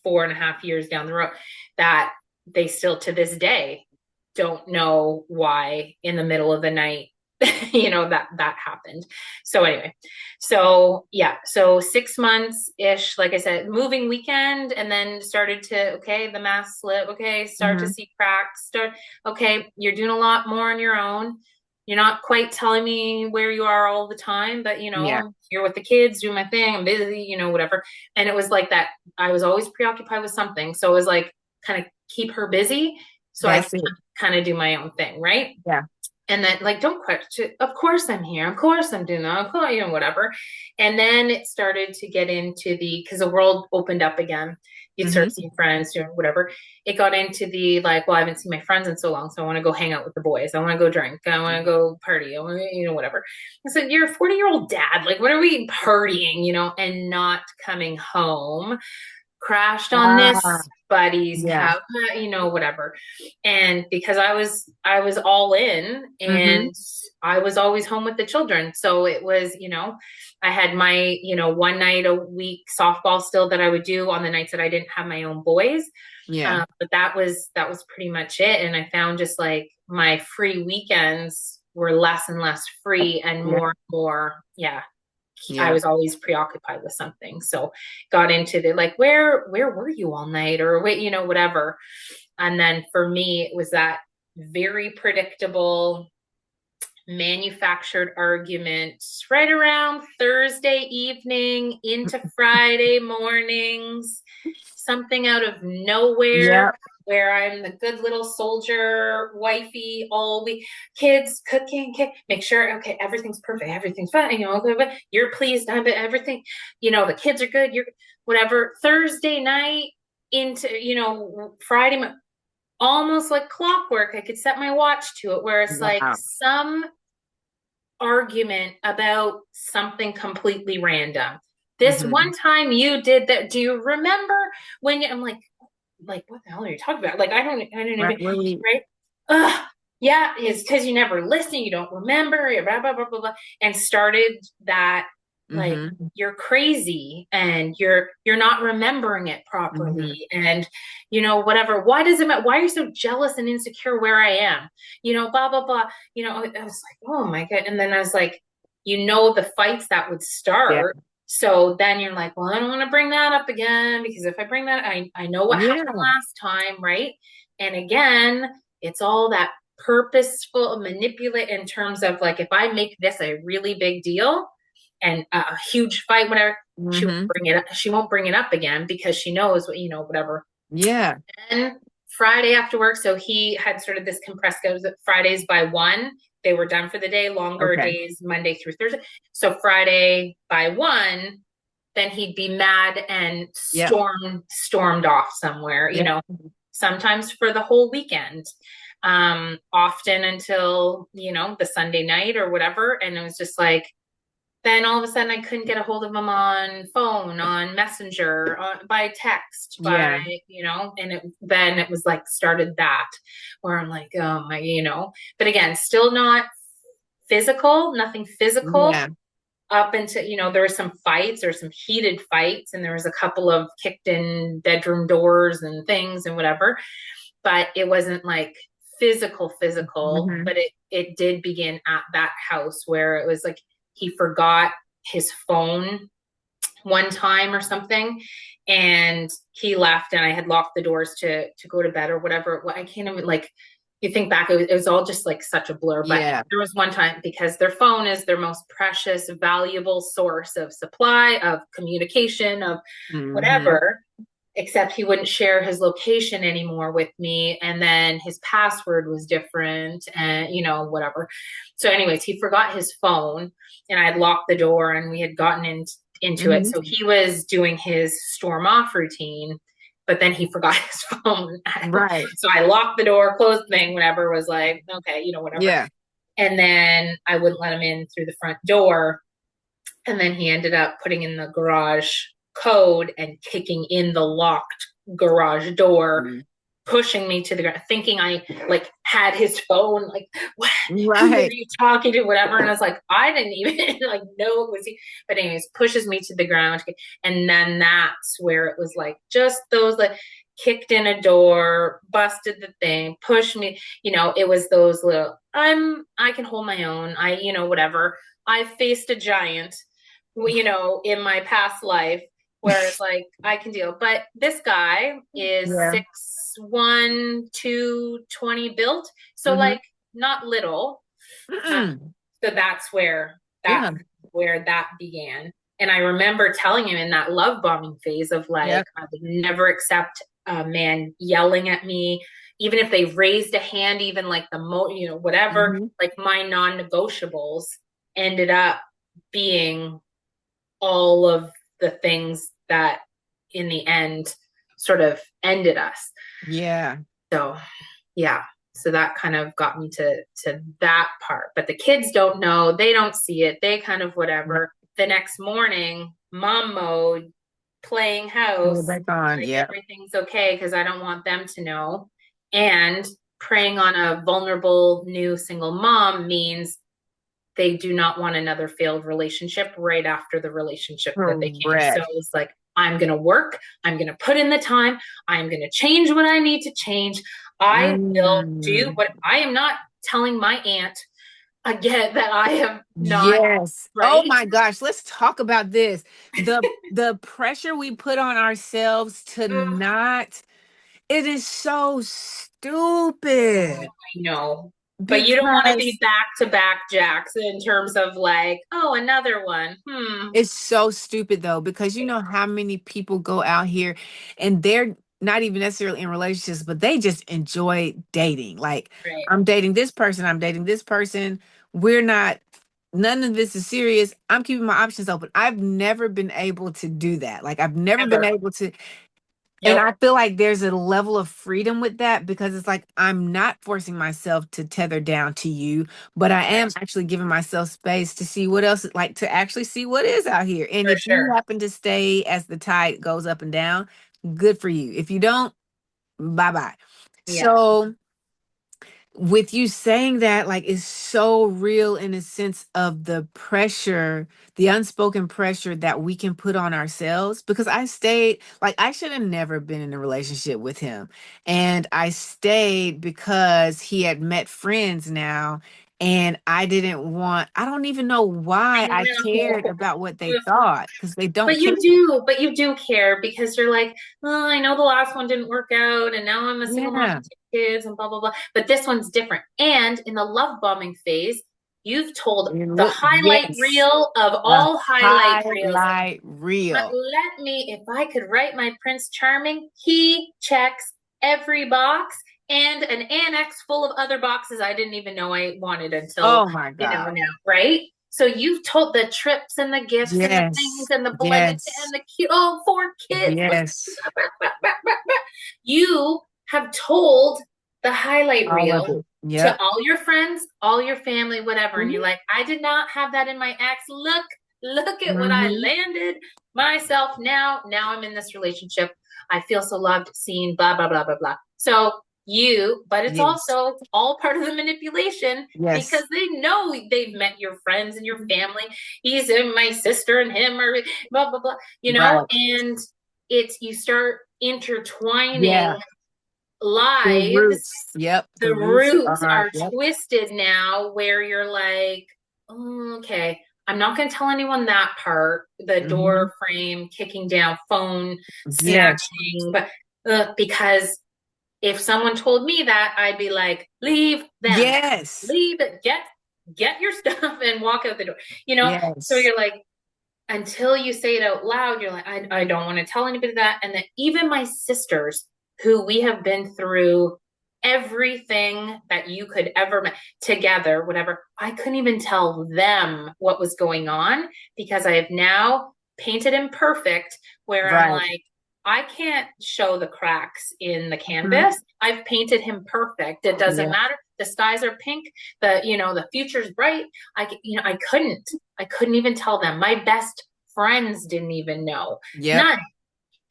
4.5 years down the road, that they still to this day don't know why in the middle of the night, that happened. So anyway, so 6 months ish, like I said, moving weekend, and then started to, the mask slip. Start to see cracks, you're doing a lot more on your own. You're not quite telling me where you are all the time, but I'm here with the kids, doing my thing. I'm busy, whatever. And it was like that. I was always preoccupied with something. So it was like, kind of keep her busy. So I kind of do my own thing. Right. Yeah. And then, like, don't question. Of course I'm here. Of course I'm doing that. Of course, whatever. And then it started to get into because the world opened up again. You'd start seeing friends, doing whatever. It got into the like, well, I haven't seen my friends in so long, so I want to go hang out with the boys. I want to go drink. I want to go party. I want to, whatever. I said, you're a 40-year-old dad. Like, what are we partying, and not coming home? Crashed on this buddy's couch, whatever. And because I was all in, and I was always home with the children. So it was, I had my, one night a week softball still that I would do on the nights that I didn't have my own boys. Yeah. But that was pretty much it. And I found just like my free weekends were less and less free and more and more. Yeah. I was always preoccupied with something. So got into the like, where were you all night, or wait, whatever. And then for me, it was that very predictable manufactured argument right around Thursday evening into Friday mornings, something out of nowhere. Where I'm the good little soldier, wifey, all week, kids, cooking, make sure, everything's perfect, everything's fine, you're pleased, everything, the kids are good, you're whatever. Thursday night into, Friday, almost like clockwork, I could set my watch to it, where it's like some argument about something completely random. This one time you did that, do you remember when I'm like, what the hell are you talking about? Like, I don't even, right? Yeah, it's because you never listen, you don't remember, blah, blah, blah, blah, blah. And started that, like, you're crazy and you're not remembering it properly. And, whatever, why does it matter? Why are you so jealous and insecure where I am? Blah, blah, blah. I was like, oh my God. And then I was like, the fights that would start. Yeah. So then you're like, well, I don't want to bring that up again, because if I bring that, I know what happened last time, right? And again, it's all that purposeful manipulate in terms of like, if I make this a really big deal, and a huge fight, whatever, Mm-hmm. she won't bring it up again because she knows what, whatever. Yeah. And Friday after work, so he had started this compressed schedule that Fridays by 1, they were done for the day, longer Okay. days, Monday through Thursday. So Friday by 1, then he'd be mad and Yep. stormed off somewhere, Yep. sometimes for the whole weekend, often until, the Sunday night or whatever. And it was just like, then all of a sudden I couldn't get a hold of him on phone, on Messenger, by text, Yeah. and then it was like started that where I'm like, oh my, but again, still not physical, nothing physical Yeah. up until, there were some fights or some heated fights, and there was a couple of kicked in bedroom doors and things and whatever, but it wasn't like physical, Mm-hmm. but it did begin at that house where it was like he forgot his phone one time or something, and he left, and I had locked the doors to go to bed or whatever. I can't even, like, you think back, it was all just like such a blur. But Yeah. there was one time, because their phone is their most precious, valuable source of supply, of communication, of Mm-hmm. whatever, except he wouldn't share his location anymore with me, and then his password was different, and whatever. So anyways, he forgot his phone, and I had locked the door, and we had gotten into it. Mm-hmm. So he was doing his storm off routine, but then he forgot his phone. Right. So I locked the door, closed the thing, whatever, was like, okay, whatever. Yeah. And then I wouldn't let him in through the front door, and then he ended up putting in the garage code and kicking in the locked garage door, Mm-hmm. pushing me to the ground, thinking I like had his phone, like, what, who are Right. you talking to, whatever. And I was like, I didn't even like know it was he. But anyways, pushes me to the ground. And then that's where it was like just those, like, kicked in a door, busted the thing, pushed me, it was those little, I can hold my own, whatever. I faced a giant, in my past life, where it's like I can deal. But this guy is Yeah. 6'1", 220 built, so Mm-hmm. like not little. Mm-mm. So that's where Yeah. that began. And I remember telling him in that love bombing phase of like, Yep. I would never accept a man yelling at me, even if they raised a hand, even like whatever, Mm-hmm. like my non-negotiables ended up being all of the things that in the end sort of ended us. Yeah. So yeah. So that kind of got me to that part. But the kids don't know, they don't see it. They kind of whatever. The next morning, mom mode, playing We're house, back on. like Yeah. everything's okay because I don't want them to know. And preying on a vulnerable new single mom means they do not want another failed relationship right after the relationship that they came. So Correct. it's like, I'm going to work. I'm going to put in the time. I'm going to change what I need to change. I will do Mm. what I am not telling my aunt again that I am not Yes. Oh right. my gosh, let's talk about this. The pressure we put on ourselves to Ugh, not, it is so I stupid know. But you don't want to be because back to back Jacks in terms of like, oh, another one. it's so stupid though, because you know how many people go out here and they're not even necessarily in relationships, but they just enjoy dating. Like, Right. I'm dating this person, I'm dating this person. We're not, none of this is serious. I'm keeping my options open. I've never been able to do that. Like, I've never been Ever. able to. And Yep. I feel like there's a level of freedom with that because it's like I'm not forcing myself to tether down to you, but I am actually giving myself space to see what else, like to actually see what is out here. And For if you sure. happen to stay as the tide goes up and down, good for you. If you don't, bye bye. Yeah. So with you saying that, like, is so real in a sense of the pressure, the unspoken pressure that we can put on ourselves. Because I stayed, like, I should have never been in a relationship with him. And I stayed because he had met friends now. And I didn't want, I don't even know I why I cared know. about what they thought because they don't care. But you do care because you're like, oh, I know the last one didn't work out, and now I'm a single mom Yeah. with 2 kids and blah blah blah. But this one's different. And in the love bombing phase, You've told the highlight Yes. reel of all highlight reels. Highlight reel. Let me, if I could write my Prince Charming, he checks every box and an annex full of other boxes I didn't even know I wanted until, Oh my God. now, right? So you've told the trips and the gifts and the things Yes. and the blood and Yes. the cute, oh, 4 kids. Yes. You have told the highlight All of reel it. to Yep. all your friends, all your family, whatever. And Mhm. you're like, I did not have that in my ex. Look at what I Mhm. landed myself now. Now I'm in this relationship. I feel so loved, seen, blah, blah, blah, blah, blah. So but it's Yes. also all part of the manipulation because Yes. they know they've met your friends and your family. He's in my sister and him or blah, blah, blah, Right. and you start intertwining Yeah. The lives. roots. Yep. The The roots roots are, are yep. twisted now where you're like, oh, okay, I'm not going to tell anyone that part, the Mhm. door frame, kicking down, phone Yes. snatching, but because if someone told me that, I'd be like, leave them, Yes. leave it, get your stuff and walk out the door, So Yes. you're like, until you say it out loud, you're like, I don't want to tell anybody that. And then even my sisters, who we have been through everything that you could ever together, whatever, I couldn't even tell them what was going on because I have now painted him perfect where I'm Right. like, I can't show the cracks in the Mhm. canvas. I've painted him perfect. It doesn't Yeah. matter. The skies are pink. The future's bright. I couldn't even tell them. My best friends didn't even know. Yep. None.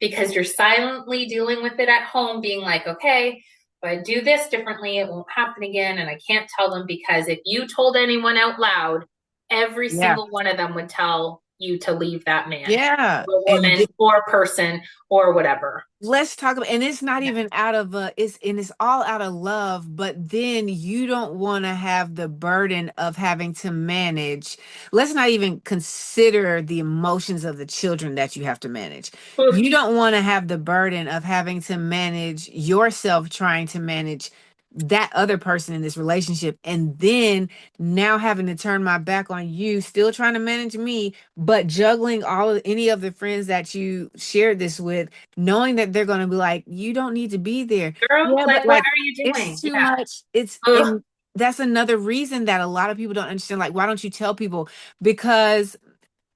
Because you're silently dealing with it at home, being like, okay, if I do this differently, it won't happen again. And I can't tell them because if you told anyone out loud, every Yeah. single one of them would tell you to leave that man Yeah. or And woman or person or whatever. let's talk about, and it's not Yeah. even out of it's all out of love, but then you don't want to have the burden of having to manage. Let's not even consider the emotions of the children that you have to manage. Oof, You don't want to have the burden of having to manage yourself, trying to manage that other person in this relationship, and then now having to turn my back on you, still trying to manage me, but juggling all of any of the friends that you shared this with, knowing that they're going to be like, you don't need to be there. girl, Yeah, but like, what like, are you doing? it's too Yeah. much. It's Ugh, and that's another reason that a lot of people don't understand. Like, why don't you tell people? Because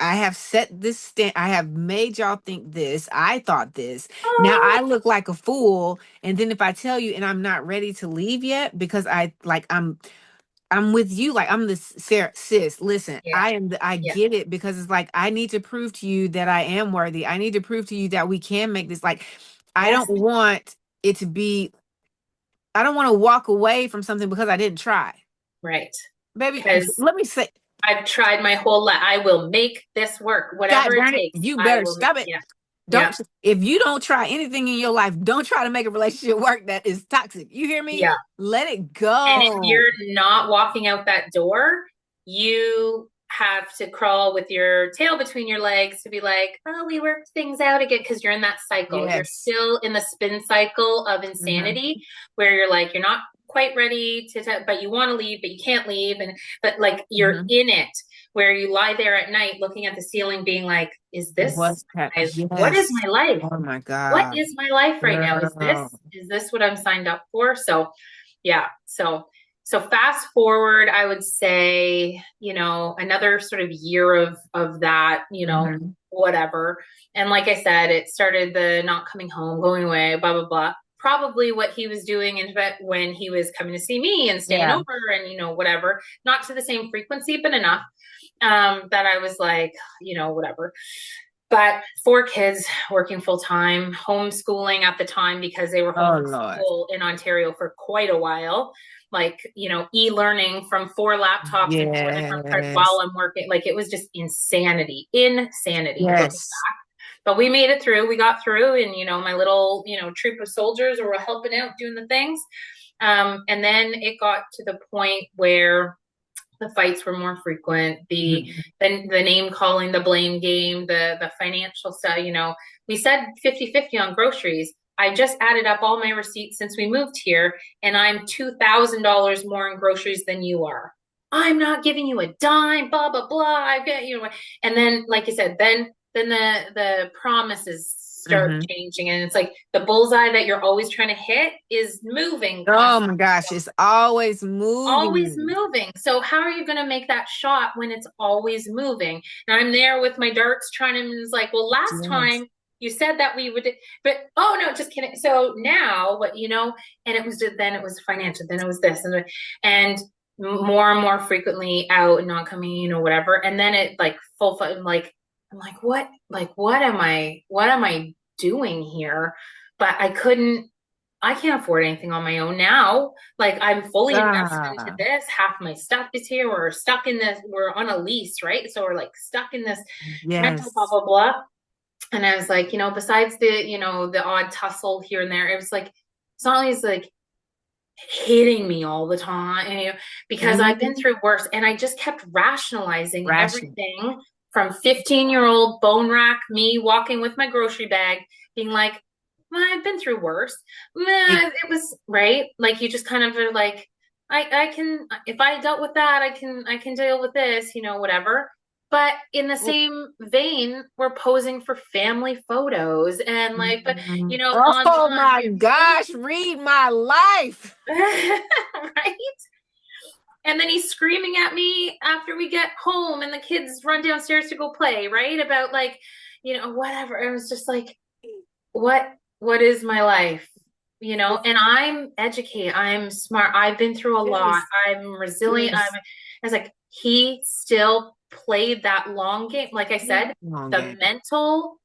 I have set this stand. I have made y'all think this. I thought this. Now oh, I look like a fool. And then if I tell you and I'm not ready to leave yet because I'm with you. Like, I'm the Sarah, sis. Listen, yeah, I yeah. get it, because it's like I need to prove to you that I am worthy. I need to prove to you that we can make this. Like, I Yes, don't want it to be. I don't want to walk away from something because I didn't try, right. baby. Because Let me say, I've tried my whole life. I will make this work, God whatever it darn it, takes. you I better will. stop it. Yeah, yeah, Don't, if you don't try anything in your life, don't try to make a relationship work that is toxic. You hear me? yeah. Let it And if go. you're not walking out that door, you have to crawl with your tail between your legs to be like, oh, we worked things out again because you're in that cycle. You're Yes. still in the spin cycle of Mhm. insanity where you're like, you're not quite ready but you want to leave, but you can't leave. But like you're Mhm. in it where you lie there at night looking at the ceiling being like, what is Yes. my life? Oh my What God. is my life right now? Girl. Is this what I'm signed up for? So yeah. So fast forward, I would say, another sort of year of that, Mhm. whatever. And like I said, it started the not coming home, going away, blah, blah, blah. Probably what he was doing in Tibet when he was coming to see me and staying Yeah. over and, whatever, not to the same frequency, but enough that I was like, whatever. But 4 kids working full time, homeschooling at the time because they were Oh Lord. homeschool in Ontario for quite a while. Like, e-learning from 4 laptops and 4 different parts while Yes. I'm working. Like it was just insanity looking. Yes. But we made it through. We got through, and my little, troop of soldiers were helping out, doing the things. And then it got to the point where the fights were more frequent, Mhm. the name calling, the blame game, the financial stuff. We said 50-50 on groceries. I just added up all my receipts since we moved here, and I'm $2,000 more in groceries than you are. I'm not giving you a dime, blah, blah, blah. I get you. And then, like you said, then the promises start Mm-hmm. changing. And it's like the bullseye that you're always trying to hit is moving Oh constantly. my gosh, it's always Always moving. moving. So how are you going to make that shot when it's always moving? And I'm there with my darts trying to, and it's like, well, last Yes. time you said that we would, but oh no, just kidding. So now what, and it was then it was financial, then it was this and more and more frequently out and not coming, whatever. And then it like full, like, I'm like, what am I doing here? But I can't afford anything on my own now. Like I'm fully invested into Ah, this. Half my stuff is here. We're stuck in this. We're on a lease, right? So we're like stuck in this rental, blah, yes. blah, blah. And I was like, besides the odd tussle here and there, it was like, it's not always like hitting me all the time, because I've been Mhm. through worse. And I just kept rationalizing Rational. everything from 15-year-old bone rack me walking with my grocery bag, being like, well, I've been through worse. It, It was right. Like you just kind of are like, I can, if I dealt with that, I can deal with this, whatever. But in the same vein, we're posing for family photos and like, but oh online, my gosh, read my life. right? And then he's screaming at me after we get home and the kids run downstairs to go play, right? About like, whatever. It was just like, what what is my life? And I'm educated, I'm smart, I've been through a lot, Yes. I'm resilient. Yes. I was like, he still played that long game. Like I said, Long the game. mental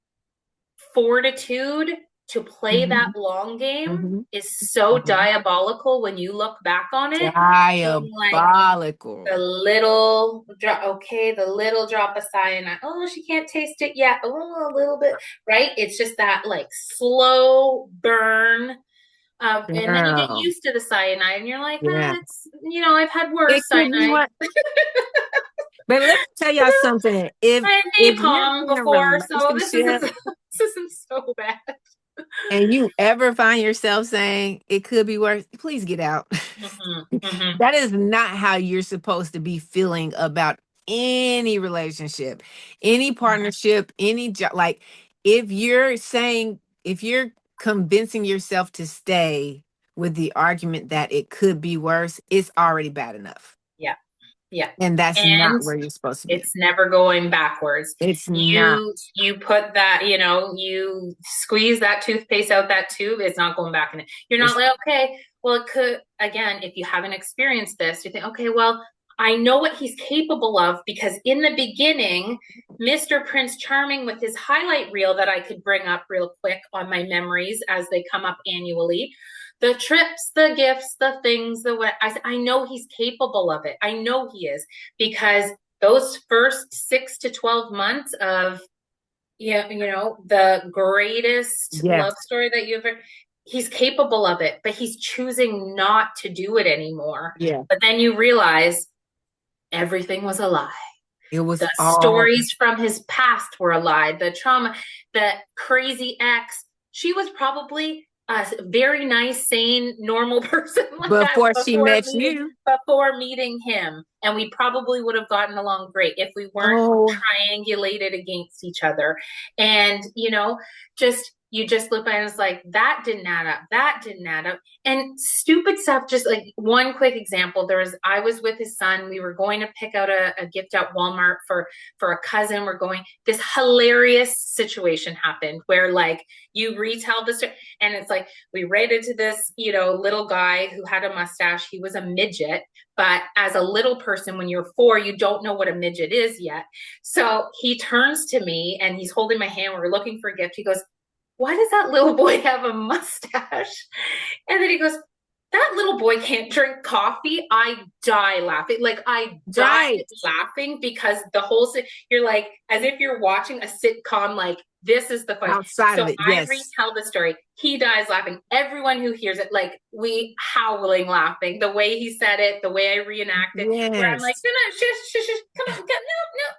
fortitude to play that Hmm. long game Hmm. is so Hmm. diabolical when you look back on it. Being like the Diabolical. little drop, okay, the little drop of cyanide. Oh, she can't taste it yet. Oh, a little bit, right? It's just that like slow burn. And then you get Girl. used to the cyanide and you're like, Yeah. it's, I've had worse It could be cyanide. what, but let me tell y'all something. I had If you're napalm in a before, so this isn't relationship this isn't so bad. and you ever find yourself saying it could be worse, please get out. Hmm. Hmm. That is not how you're supposed to be feeling about any relationship, any partnership, any job. Like if you're convincing yourself to stay with the argument that it could be worse, it's already bad enough. Yeah, yeah. And that's And not where you're supposed to be. it's never going backwards. It's not. You put that, you squeeze that toothpaste out that tube, it's not going back in it. You're not It's like, okay, well, it could, again, if you haven't experienced this, you think, okay, well, I know what he's capable of because in the beginning, Mr. Prince Charming with his highlight reel that I could bring up real quick on my memories as they come up annually, the trips, the gifts, the things, the what, I know he's capable of it. I know he is because those first 6 to 12 months of the greatest love yes. story that you've ever, he's capable of it, but he's choosing not to do it anymore. Yeah. But then you realize everything was a lie. It was The all stories from his past were a lie. The trauma, the crazy ex, she was probably a very nice, sane, normal person like that before she met you. before meeting him. And we probably would have gotten along great if we weren't Oh, triangulated against each other. And just you just look by and it's like that didn't add up. That didn't add up. And stupid stuff, just like one quick example. I was with his son. We were going to pick out a gift at Walmart for a cousin. This hilarious situation happened where like you retell the story and it's like we ran into this, little guy who had a mustache. He was a midget, but as a little person, when you're 4, you don't know what a midget is yet. So he turns to me and he's holding my hand. We're looking for a gift. He goes, why does that little boy have a mustache? And then he goes, that little boy can't drink coffee. I die laughing. Like I died right. laughing because you're like, as if you're watching a sitcom, like this is the fun. Outside So of it, I yes. retell the story. He dies laughing. Everyone who hears it, like we howling laughing. The way he said it, the way I reenact it, where I'm like, Yes. no, no, shush, come on, no,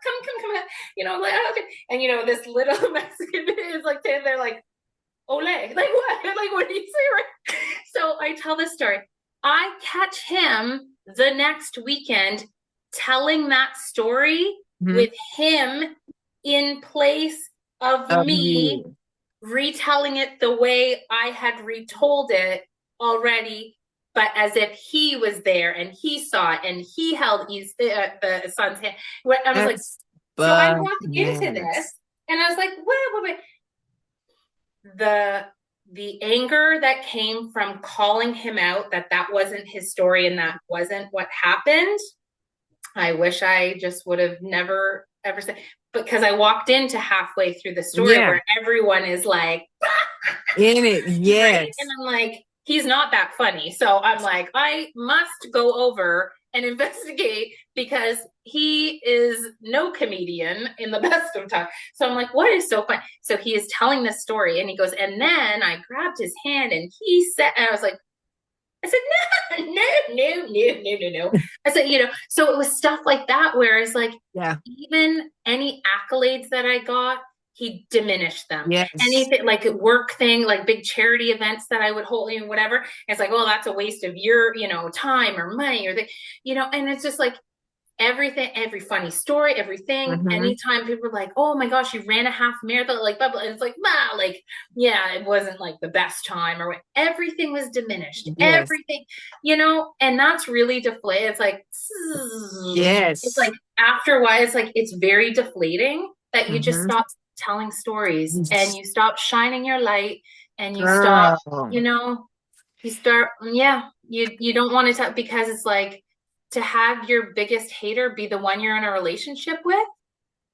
come, like, okay. And this little Mexican is like standing there like, ole, like what? Like what do you say, right? So I tell this story. I catch him the next weekend telling that story Mhm. with him in place of Of me you. retelling it the way I had retold it already, but as if he was there and he saw it and he held the son's hand. I was like, That's so I walked into bananas. this and I was like, wait. The anger that came from calling him out that wasn't his story and that wasn't what happened. I wish I just would have never ever said, because I walked into halfway through the story Yeah. where everyone is like, In it. right? And Yes. I'm like, he's not that funny. So I'm like, I must go over and investigate because he is no comedian in the best of times. So I'm like, what is so funny? So he is telling this story and he goes, and then I grabbed his hand and he said, and I was like, I said, no. I said, so it was stuff like that where it's like, Yeah. even any accolades that I got, he diminished them. Yes. Anything like a work thing, like big charity events that I would hold, whatever. It's like, oh, that's a waste of your, time or money or and it's just like, everything, every funny story, everything. Mm-hmm. Anytime people are like, "Oh my gosh, you ran a half marathon," like blah blah, and it's like, wow, like yeah, it wasn't like the best time or what. Everything was diminished, Yes. everything, and that's really deflated. It's like, it's Yes. like after a while, it's like it's very deflating that you just Mm-hmm. stop telling stories and you stop shining your light and you stop, Girl. you know, you start, yeah, you don't want to tell because it's like to have your biggest hater be the one you're in a relationship with,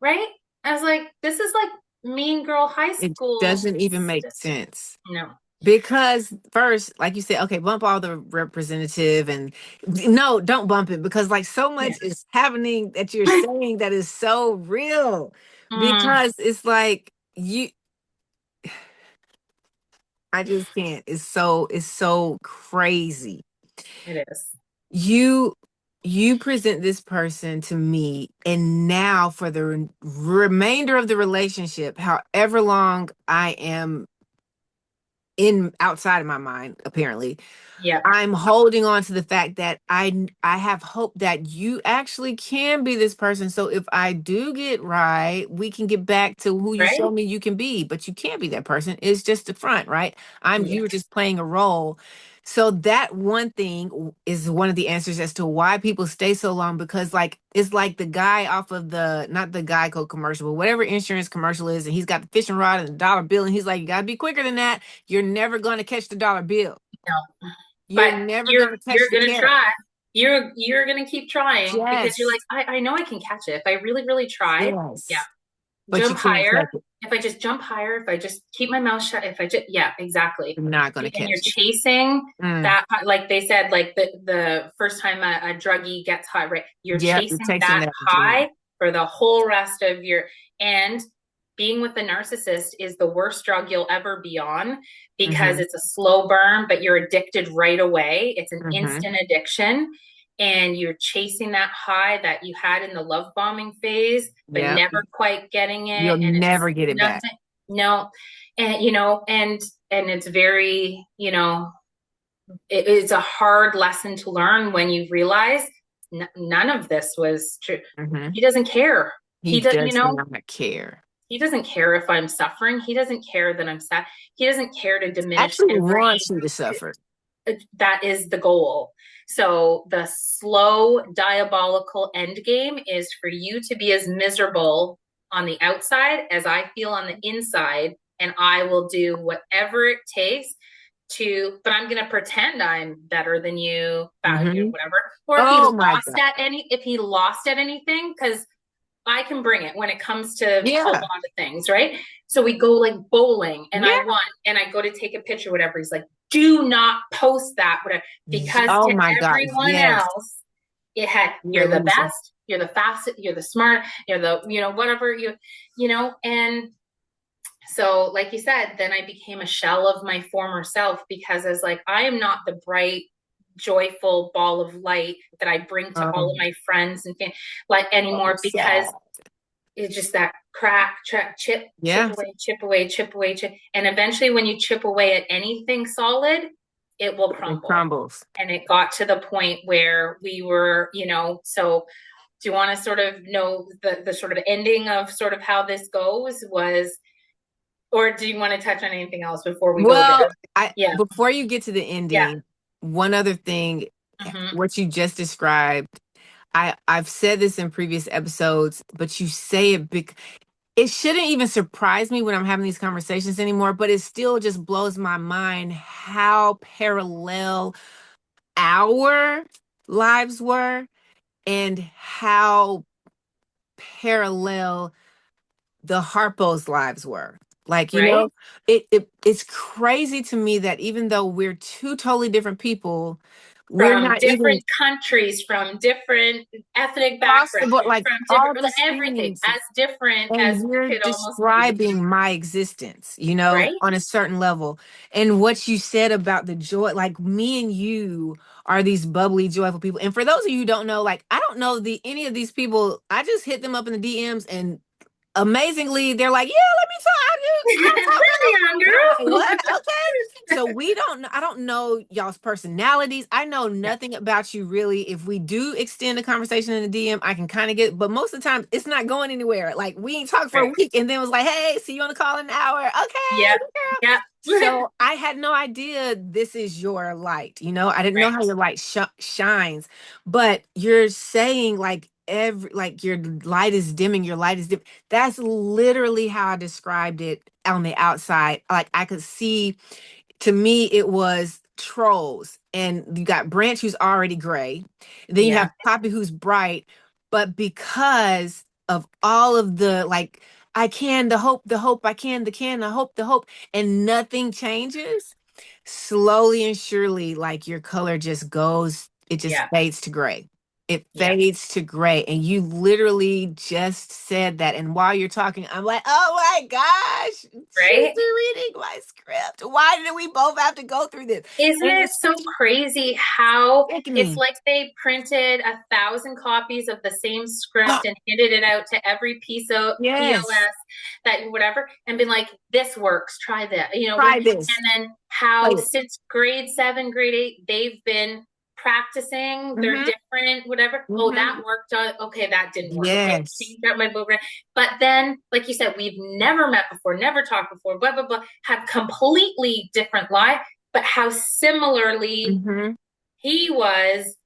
right? I was like, this is like Mean Girl High It School. doesn't even make sense. No, Because first, like you said, okay, bump all the representative and no, don't bump it because like so yeah. much is happening that you're saying that is so real. Mm, Because it's like I just can't. It's so crazy. it is. You you present this person to me and now for the remainder of the relationship, however long I am in outside of my mind, apparently Yeah, I'm holding on to the fact that I have hope that you actually can be this person. So if I do get right, we can get back to who you show right? me you can be. But you can't be that person. It's just the front, right? You Yeah, were just playing a role. So that one thing is one of the answers as to why people stay so long because like it's like the guy off of the not the Geico commercial, but whatever insurance commercial is, and he's got the fishing rod and the dollar bill, and he's like, you gotta be quicker than that. You're never gonna catch the dollar bill. no. You're But never you're gonna catch you're the gonna carrot. try. You're gonna keep trying because you're Yes. like, I know I can catch it. If I really, really tried, yeah. Yes. But you Jump can't higher. catch it. If I just jump higher, if I just keep my mouth shut, if I just, yeah, exactly. You're not gonna And you're catch it. chasing Mm. that, like they said, like the first time a druggie gets high, right? You're Yep, you're chasing chasing that that high dream. for the whole rest of and being with a narcissist is the worst drug you'll ever be on because Mm-hmm. it's a slow burn, but you're addicted right away. It's an Mm-hmm. instant addiction. And you're chasing that high that you had in the love bombing phase, but Yep. never quite getting it. You'll And it's never get it back. nothing, no. And, and it's very, it's a hard lesson to learn when you realize none of this was true. Mm-hmm. He doesn't care. He He does, does not care. he doesn't care if I'm suffering. He doesn't care that I'm sad. He doesn't care to diminish Actually wants every, you to suffer. that is the goal. So the slow diabolical end game is for you to be as miserable on the outside as I feel on the inside, and I will do whatever it takes but I'm going to pretend I'm better than you, Mm-hmm. whatever. Or Oh my God. if he lost at anything, because I can bring it when it comes to a lot Yeah. of things, right? So we go like bowling and Yeah. I won and I go to take a picture, whatever. He's like, do not post that, whatever. Because Oh to my God. everyone Yes. else, it had, You're you're the losing. best, you're the fastest, you're the smart, you're the, whatever and so like you said, then I became a shell of my former self because I was like, I am not the bright, joyful ball of light that I bring to all of my friends and like So anymore because sad. it's just that crack, chip, Yeah. chip away, chip away, chip. And eventually when you chip away at anything solid, it will It crumble. crumbles. And it got to the point where we were, so Do you want to sort of know the sort of ending of sort of how this goes was, or do you want to touch on anything else before we go there? Well, Yeah. before you get to the Yeah. ending, one other thing, Hmm. what you just described, I've said this in previous episodes, but you say it big. It shouldn't even surprise me when I'm having these conversations anymore, but it still just blows my mind how parallel our lives were and how parallel the Harpo's lives were. Like, Right? it's crazy to me that even though we're two totally different people, we're From not even different countries, from different ethnic backgrounds, possible, like from all different these everything, things. as different And as we you're could almost be. describing my existence, Right? on a certain level. And what you said about the joy, like me and you are these bubbly, joyful people. And for those of you who don't know, like I don't know any of these people. I just hit them up in the DMs and amazingly, they're like, "Yeah, let me talk. I'll talk with Really, them." young And I'm girl. like, "What? Okay." So we don't. I don't know y'all's personalities. I know Yeah. nothing about you really. If we do extend a conversation in the DM, I can kind of get. But most of the time, it's not going anywhere. Like we ain't talked for a Right. week, and then it was like, "Hey, see you on the call in an hour." Okay, Yeah. girl. Yeah. So I had no idea this is your light. I didn't know Right. how your light shines, but you're saying like your light is dimming, your light is dim. That's literally how I described it on the outside. Like I could see, to me, it was trolls, and you got Branch who's already gray, then you Yeah. have Poppy who's bright, but because of all of the like, I can, the hope, I can, the hope, and nothing changes. Slowly and surely, like your color just goes, it just Yeah. fades to gray. It Yeah. fades to gray. And you literally just said that. And while you're talking, I'm like, oh my gosh, she's Right? reading my script. Why did we both have to go through this? Isn't And it it's so crazy how it's sickening. like they printed 1,000 copies of the same Oh, script and handed it out to every piece of yes. PLS that whatever, and been like, this works, try that, what? Try this. And then Play how it. since grade 7, grade 8, they've been practicing their Mm-hmm. different whatever. Oh, that Mm-hmm. worked on. Okay, that didn't work. Okay, Yes. change out my program. But then, like you said, we've never met before, never talked before, blah blah blah, have completely different lives, but how similarly Mm-hmm. he was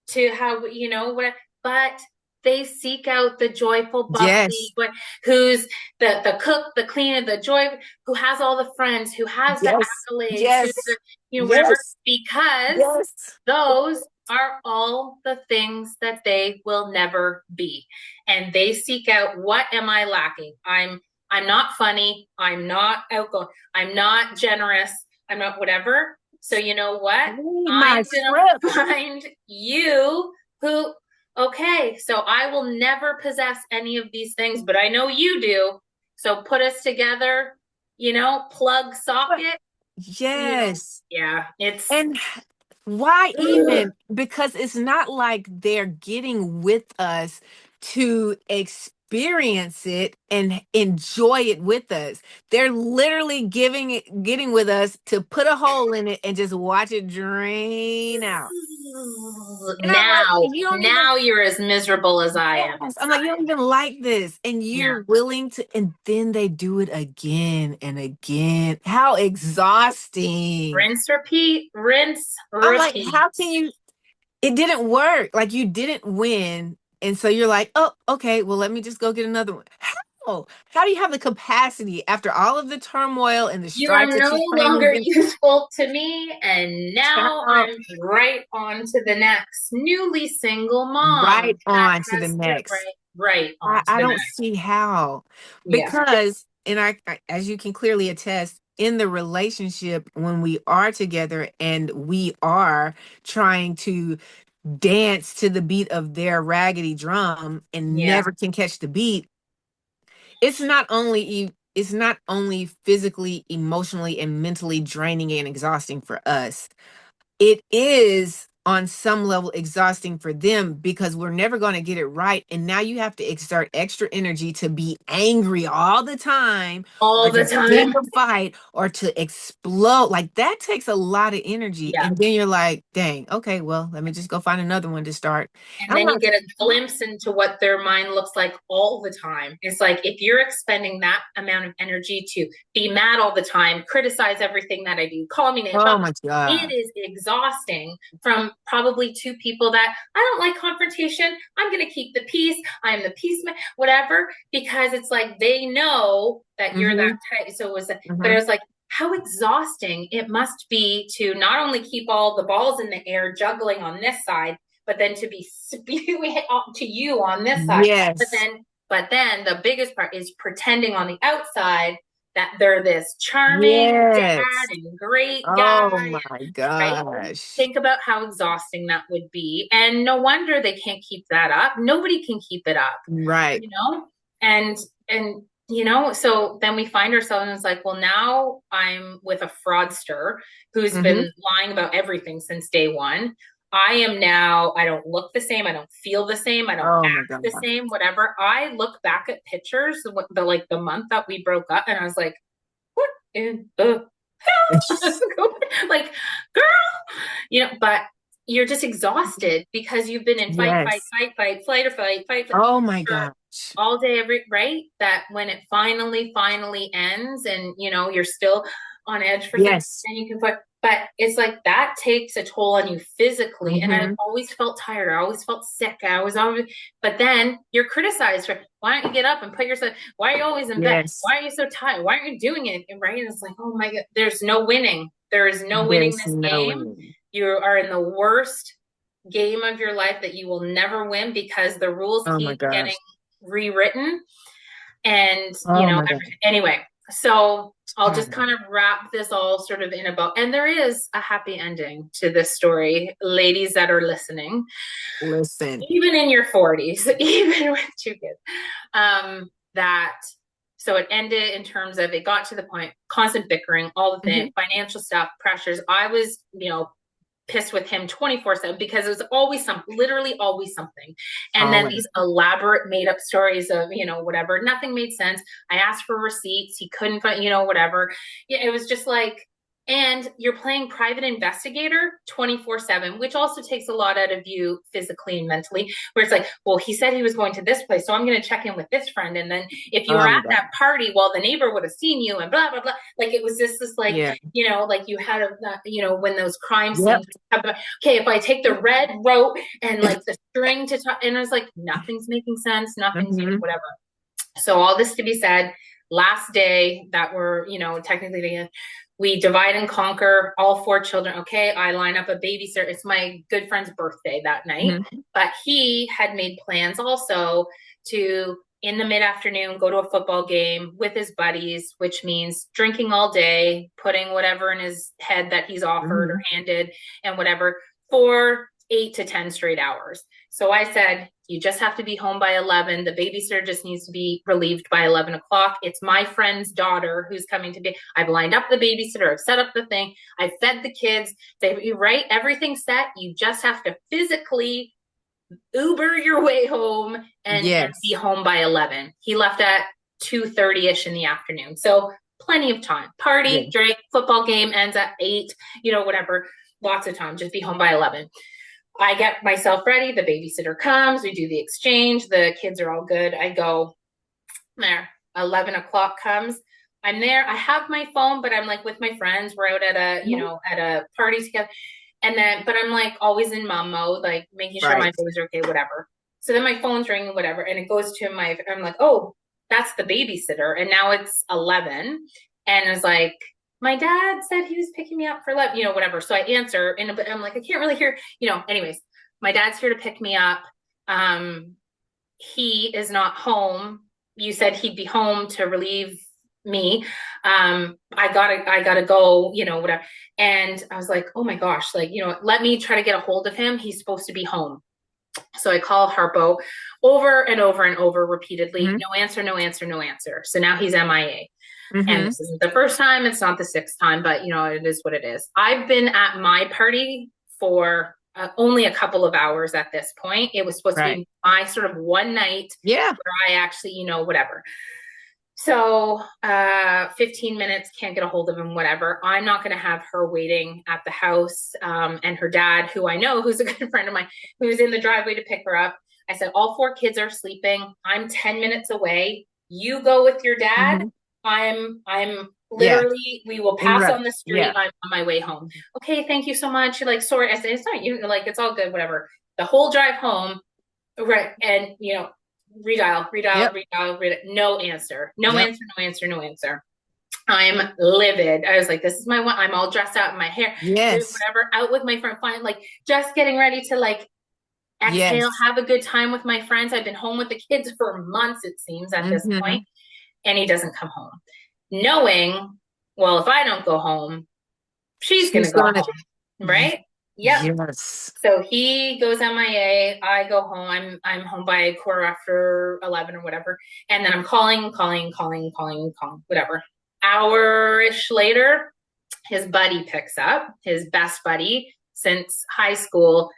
to how, what, but they seek out the joyful, bubbly, Yes. but who's the cook, the cleaner, the joy, who has all the friends, who has the Yes. accolades, who's the, Yes. whatever, Yes. because Yes. those are all the things that they will never be. And they seek out, what am I lacking? I'm not funny, I'm not outgoing, I'm not generous, I'm not whatever. So you know what? Read my I'm script. gonna find you who, okay, so I will never possess any of these things, but I know you do. So put us together, plug socket, Yes. yeah, it's And why even? Because it's not like they're getting with us to experience it and enjoy it with us. They're literally getting with us to put a hole in it and just watch it drain out. And I'm like, now, you don't even. now you're as miserable as I am Yes. I'm like, you don't inside. even like this. And Yeah. you're willing to, and then they do it again and again. How exhausting. Rinse, repeat, rinse, I'm like, repeat. how can you? It didn't work. Like you didn't win. And so you're like, oh, okay, well, let me just go get another one. How? How do you have the capacity after all of the turmoil and the You strife are that no you claim you've longer been useful to me, and now child, I'm right on to the next newly single mom right that on to the has to next? right on to I the don't next. see how. Yeah. Because, and as you can clearly attest, in the relationship, when we are together and we are trying to dance to the beat of their raggedy drum and Yeah. never can catch the beat, it's not only physically, emotionally, and mentally draining and exhausting for us. It is on some level exhausting for them because we're never going to get it right. And now you have to exert extra energy to be angry all the time All or the to pick time. a fight or to explode. Like that takes a lot of energy. Yeah. And then you're like, dang, okay, well, let me just go find another one to start. And then you get a glimpse into what their mind looks like all the time. It's like if you're expending that amount of energy to be mad all the time, criticize everything that I do, call me names, Oh my it God. is exhausting from probably two people that I don't like confrontation. I'm going to keep the peace. I'm the peaceman, whatever, because it's like they know that you're that type. So it was, but it was like, how exhausting it must be to not only keep all the balls in the air juggling on this side, but then to be spewing to you on this side. Yes. But then the biggest part is pretending on the outside that they're this charming Yes. dad and great guy. Oh my Right? gosh. Think about how exhausting that would be. And no wonder they can't keep that up. Nobody can keep it up, Right. you know? And you know, so then we find ourselves and it's like, well, now I'm with a fraudster who's been lying about everything since day one. I am now, I don't look the same. I don't feel the same. I don't Oh my act God. the same, whatever. I look back at pictures, the month that we broke up, and I was like, what in the like, girl, you know, but you're just exhausted because you've been in fight, fight, Yes. fight, fight, flight or fight, fight, Oh my for gosh. all day, right? That when it finally ends and, you know, you're still on edge for things Yes. and you can put, but it's like that takes a toll on you physically. And I've always felt tired. I always felt sick. I was always, but then you're criticized for, why don't you get up and put yourself, why are you always in bed? Yes. Why are you so tired? Why aren't you doing it? Right? And it's like, oh my God, there's no winning. There is no winning There's this no game. winning. You are in the worst game of your life that you will never win because the rules keep getting rewritten. And, you know, anyway, so I'll just kind of wrap this all sort of in a bow. And there is a happy ending to this story, ladies that are listening. Listen. Even in your 40s, even with two kids, that so it ended in terms of it got to the point, constant bickering, all the things, financial stuff, pressures. I was, you know, pissed with him 24/7 because it was always literally always something. And then these elaborate made up stories of, you know, whatever, nothing made sense. I asked for receipts. He couldn't find, you know, whatever. Yeah, it was just like, and you're playing private investigator 24/7, which also takes a lot out of you physically and mentally, where it's like, well, he said he was going to this place, so I'm going to check in with this friend. And then if you were at that party, well, the neighbor would have seen you and blah, blah, blah. Like it was just this like, you know, like you had, you know, when those crime scenes, okay, if I take the red rope and like the string to talk, and I was like, nothing's making sense. Nothing's, you know, whatever. So all this to be said, last day that we're, you know, technically we divide and conquer, all four children. Okay, I line up a babysitter. It's my good friend's birthday that night, but he had made plans also to, in the mid-afternoon, go to a football game with his buddies, which means drinking all day, putting whatever in his head that he's offered or handed and whatever for 8 to 10 straight hours. So I said, you just have to be home by 11. The babysitter just needs to be relieved by 11 o'clock. It's my friend's daughter who's coming to be. I've lined up the babysitter. I've set up the thing. I've fed the kids. They, right? Everything's set. You just have to physically Uber your way home and be home by 11. He left at 2:30ish in the afternoon. So plenty of time. Party, drink, football game ends at 8, you know, whatever. Lots of time. Just be home by 11. I get myself ready. The babysitter comes. We do the exchange. The kids are all good. I go there. 11 o'clock comes. I'm there. I have my phone, but I'm like with my friends. We're out at a, you know, at a party together. And then, but I'm like always in mom mode, like making sure my boys are okay, whatever. So then my phone's ringing, whatever. And it goes to my, I'm like, oh, that's the babysitter. And now it's 11. And it's like, my dad said he was picking me up for 11, you know, whatever. So I answer and I'm like, I can't really hear, you know, anyways, my dad's here to pick me up. He is not home. You said he'd be home to relieve me. I gotta go, you know, whatever. And I was like, oh my gosh, like, you know, let me try to get a hold of him. He's supposed to be home. So I call Harpo over and over and over repeatedly. No answer, no answer, no answer. So now he's MIA. And this isn't the first time. It's not the sixth time, but you know, it is what it is. I've been at my party for only a couple of hours at this point. It was supposed to be my sort of one night where I actually, whatever. So 15 minutes, can't get a hold of him, whatever. I'm not going to have her waiting at the house. And her dad, who I know, who's a good friend of mine, who's in the driveway to pick her up. I said, all 4 kids are sleeping. I'm 10 minutes away. You go with your dad. I'm literally, we will pass on the street. I'm on my way home. Okay, thank you so much. You're like, sorry. I said, it's not you. Like, it's all good, whatever. The whole drive home, right? And, redial, no answer. No answer. I'm livid. I was like, this is my one. I'm all dressed out in my hair. Whatever. Out with my friend. Fine. Like, just getting ready to like exhale, have a good time with my friends. I've been home with the kids for months, it seems, at this point. And he doesn't come home. Knowing, well, if I don't go home, she's going to go home. Right? Yep. Yes. So he goes MIA. I go home. I'm home by 11:15 or whatever. And then I'm calling, whatever. Hour-ish later, his buddy picks up, his best buddy since high school,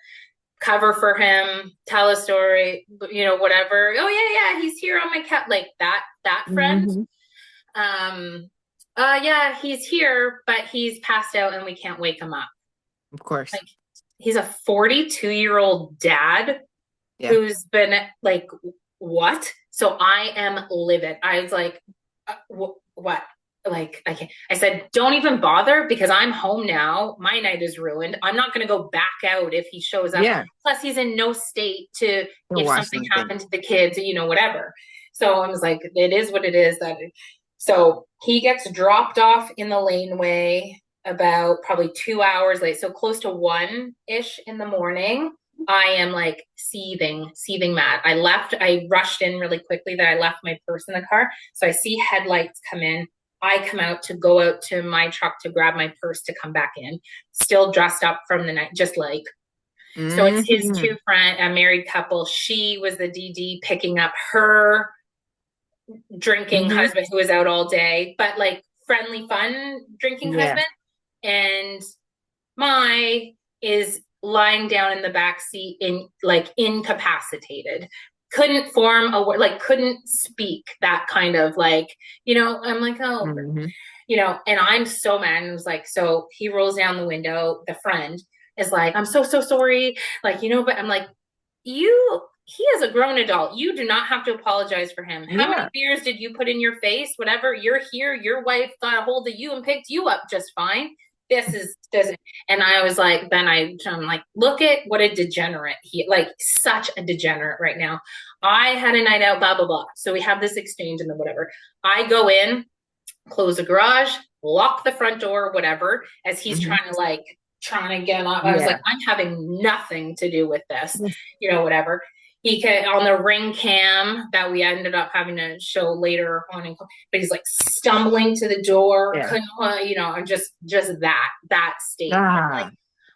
cover for him, tell a story, whatever. Oh yeah, he's here on my cat, like that friend. Yeah, he's here, but he's passed out and we can't wake him up. Of course. Like, he's a 42-year-old dad who's been like, what? So I am livid. I was like, what? Like, I can't. I said, don't even bother because I'm home now. My night is ruined. I'm not going to go back out if he shows up. Plus, he's in no state to, if something happened to the kids, whatever. So I was like, it is what it is. So he gets dropped off in the laneway about probably 2 hours late. So close to 1-ish in the morning. I am like seething mad. I rushed in really quickly that I left my purse in the car. So I see headlights come in. I come out to go out to my truck to grab my purse to come back in, still dressed up from the night, just like, so it's his 2 friends, a married couple. She was the DD picking up her drinking husband who was out all day, but like friendly, fun drinking husband. And my is lying down in the back seat incapacitated. Couldn't form a word, like couldn't speak, that kind of like, I'm like, and I'm so mad. And it was like, so he rolls down the window. The friend is like, I'm so sorry. Like, but I'm like, he is a grown adult. You do not have to apologize for him. How many beers did you put in your face? Whatever, you're here. Your wife got a hold of you and picked you up just fine. This. And I was like, then I'm like, look at what a degenerate such a degenerate right now. I had a night out, blah, blah, blah. So we have this exchange and then whatever. I go in, close the garage, lock the front door, whatever, as he's trying to get up. I was like, I'm having nothing to do with this, whatever. He can, on the ring cam that we ended up having to show later on, but he's like stumbling to the door, couldn't, just that state. Like,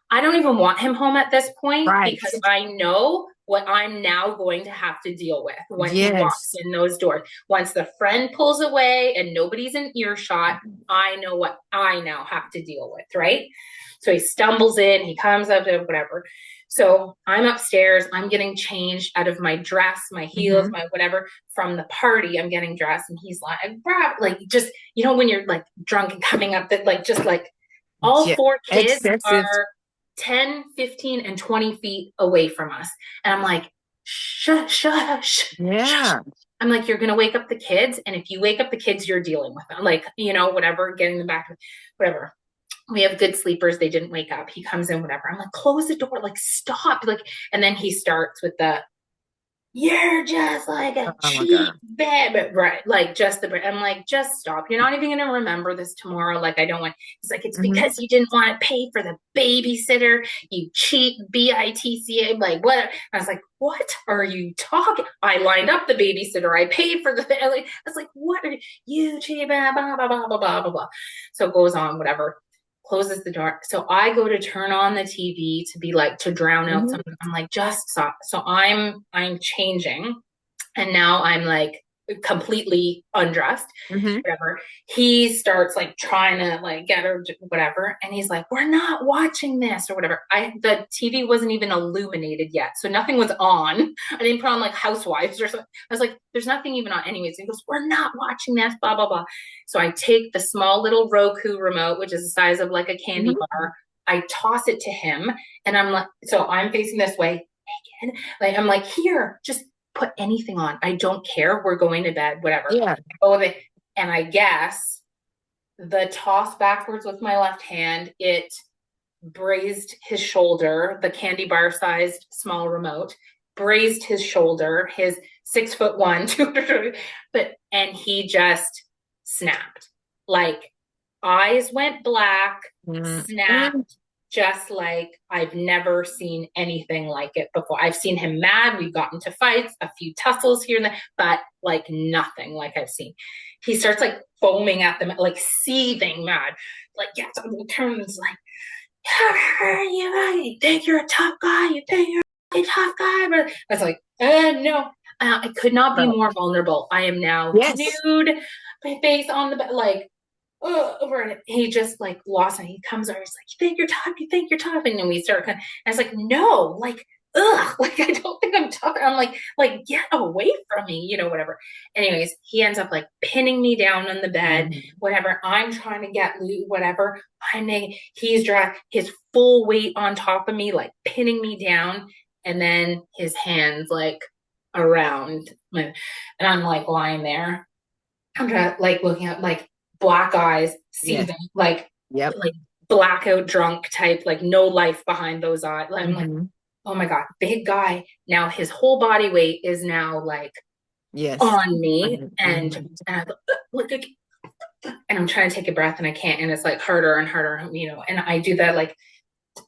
I don't even want him home at this point because I know what I'm now going to have to deal with when he walks in those doors. Once the friend pulls away and nobody's in earshot, I know what I now have to deal with, right? So he stumbles in, he comes up to whatever. So I'm upstairs, I'm getting changed out of my dress, my heels, my whatever, from the party. I'm getting dressed and he's like, just, when you're like drunk and coming up that all 4 kids are 10, 15, and 20 feet away from us. And I'm like, shush. Yeah. I'm like, you're going to wake up the kids. And if you wake up the kids, you're dealing with them. Like, whatever, getting them back, whatever. We have good sleepers. They didn't wake up. He comes in, whatever. I'm like, close the door. Like, stop. Like, and then he starts with you're just like a cheap baby. Right. Like, just I'm like, just stop. You're not even going to remember this tomorrow. Like, I don't want, he's like, it's because you didn't want to pay for the babysitter. You cheap BITCA. Like, what? I was like, what are you talking? I lined up the babysitter. I paid for I was like, what are you cheap? Blah, blah, blah, blah, blah, blah, blah. So it goes on, whatever. Closes the door. So I go to turn on the TV to be like, to drown out something. I'm like, just stop. So I'm changing. And now I'm like completely undressed, Mm-hmm. whatever. He starts like trying to like get her, whatever. And he's like, we're not watching this or whatever. The TV wasn't even illuminated yet. So nothing was on. I didn't put on like Housewives or something. I was like, there's nothing even on anyways. He goes, we're not watching this, blah, blah, blah. So I take the small little Roku remote, which is the size of like a candy bar. I toss it to him and I'm like, so I'm facing this way. Like, I'm like, here, just put anything on. I don't care. We're going to bed, whatever. Yeah. And I guess the toss backwards with my left hand, it grazed his shoulder, the candy bar sized small remote, grazed his shoulder, his 6'1", and he just snapped. Like eyes went black, snapped, just like I've never seen anything like it before. I've seen him mad. We've gotten into fights, a few tussles here and there, but like nothing like I've seen. He starts like foaming at them, like seething mad. Like, yeah, so he turns like, you think you're a tough guy? You think you're a tough guy? But I was like, no. I could not be more vulnerable. I am now nude, my face on the bed, like, over and he just like lost and he comes over, he's like, you think you're tough, and then we start kind of, I was like, no, like, like I don't think I'm tough. I'm like get away from me, whatever. Anyways, he ends up like pinning me down on the bed, whatever. I'm trying to get loot, whatever. He's dragged his full weight on top of me, like pinning me down, and then his hands like around and I'm like lying there. I'm just like looking at like black eyes, seething, like blackout drunk type, like no life behind those eyes. I'm like, oh my God, big guy. Now his whole body weight is now like on me. And I'm trying to take a breath and I can't. And it's like harder and harder, and I do that. Like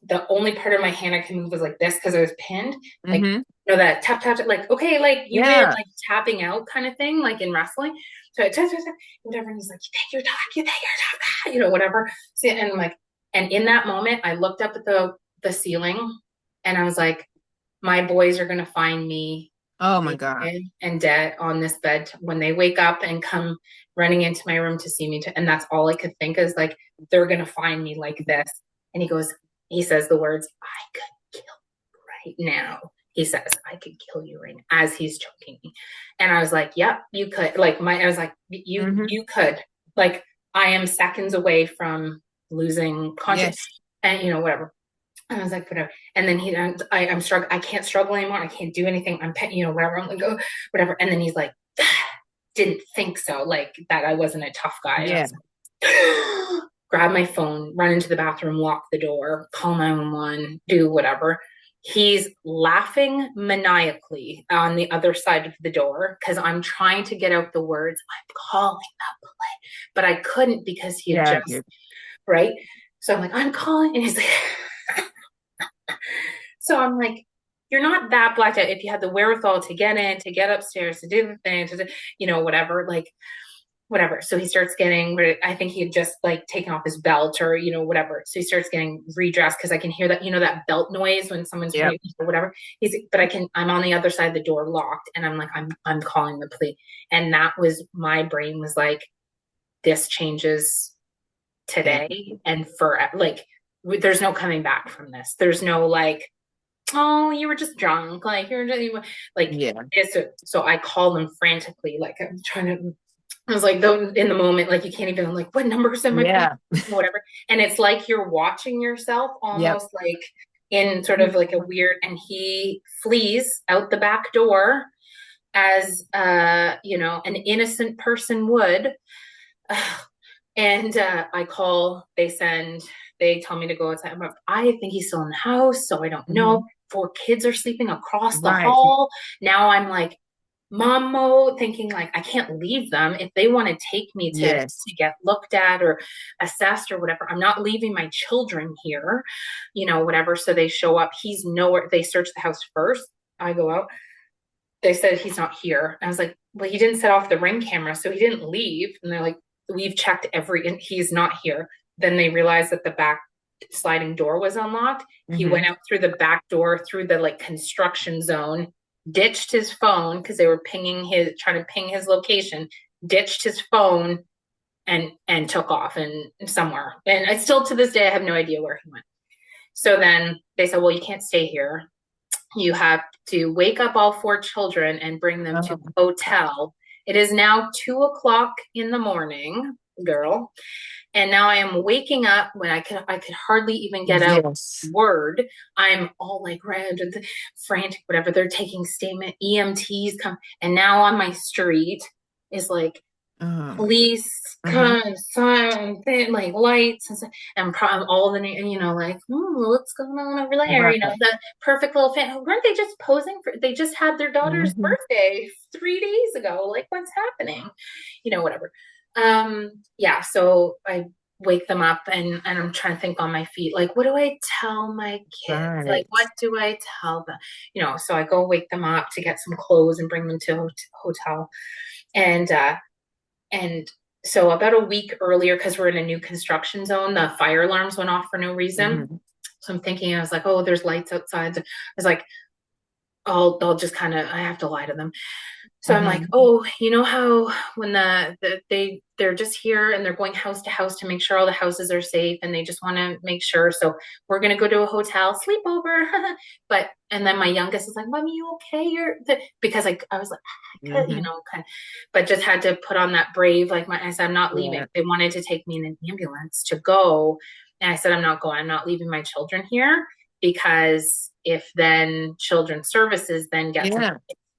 the only part of my hand I can move was like this because I was pinned. Like, that tap, tap, tap, like, okay, like you did like tapping out kind of thing, like in wrestling. So I tap, tap, tap, whatever. And he's like, you think you're tough, whatever. See, and like, and in that moment, I looked up at the ceiling and I was like, my boys are going to find me. Oh my God. And dead on this bed when they wake up and come running into my room to see me. And that's all I could think is like, they're going to find me like this. And he says the words, I could kill you right now. He says, I could kill you right now, as he's choking me. And I was like, yep, you could. Like I was like, you could. Like, I am seconds away from losing consciousness and, whatever. And I was like, whatever. And then I'm struggling. I can't struggle anymore. I can't do anything. I'm, whatever. I'm like, oh, whatever. And then he's like, didn't think so. Like that I wasn't a tough guy. Yeah. Grab my phone, run into the bathroom, lock the door, call 911, do whatever. He's laughing maniacally on the other side of the door because I'm trying to get out the words, I'm calling the police, but I couldn't because he had right? So I'm like, I'm calling, and he's like, so I'm like, you're not that blacked out. If you had the wherewithal to get in, to get upstairs, to do the thing, to, whatever, like, whatever. So he starts getting, I think he had just like taken off his belt or, whatever. So he starts getting redressed because I can hear that, that belt noise when someone's or whatever. I'm on the other side of the door locked and I'm like, I'm calling the police. And that was, my brain was like, this changes today and forever. Like, there's no coming back from this. There's no like, oh, you were just drunk. Like, so I call them frantically. Like, I'm trying to, I was like, though, in the moment, like you can't even, I'm like, what numbers am I whatever. And it's like you're watching yourself almost like in sort of like a weird, and he flees out the back door as, an innocent person would. And I call, they tell me to go outside. I think he's still in the house, so I don't know. 4 kids are sleeping across the hall. Now I'm like, mom mode, thinking like I can't leave them if they want to take me to get looked at or assessed or whatever. I'm not leaving my children here, whatever. So they show up. He's nowhere. They search the house first. I go out. They said he's not here. I was like, well, he didn't set off the Ring camera, so he didn't leave. And they're like, we've checked he's not here. Then they realized that the back sliding door was unlocked. He went out through the back door, through the like construction zone, ditched his phone because they were trying to ping his location, ditched his phone and took off and somewhere. And I still to this day I have no idea where he went. So then they said, well, you can't stay here. You have to wake up all 4 children and bring them to the hotel. It is now 2:00 in the morning, girl. And now I am waking up when I could hardly even get out word. I'm all like red and frantic, whatever. They're taking statement. EMTs come, and now on my street is like police, sign, like lights and all the like, what's going on over there? Right. The perfect little family. Weren't they just posing for? They just had their daughter's birthday 3 days ago. Like, what's happening? Whatever. Yeah. So I wake them up and I'm trying to think on my feet, like, what do I tell my kids? Right. Like, what do I tell them? So I go wake them up to get some clothes and bring them to a hotel. And so about a week earlier, because we're in a new construction zone, the fire alarms went off for no reason. So I'm thinking, I was like, oh, there's lights outside. So I was like, I'll just kind of, I have to lie to them. So I'm like, oh, you know how when they're just here and they're going house to house to make sure all the houses are safe and they just want to make sure. So we're going to go to a hotel sleepover. And then my youngest is like, Mommy, you okay? Because I was like, kind of, but just had to put on that brave, like I said, I'm not leaving. They wanted to take me in an ambulance to go. And I said, I'm not going. I'm not leaving my children here, because if then children's services then get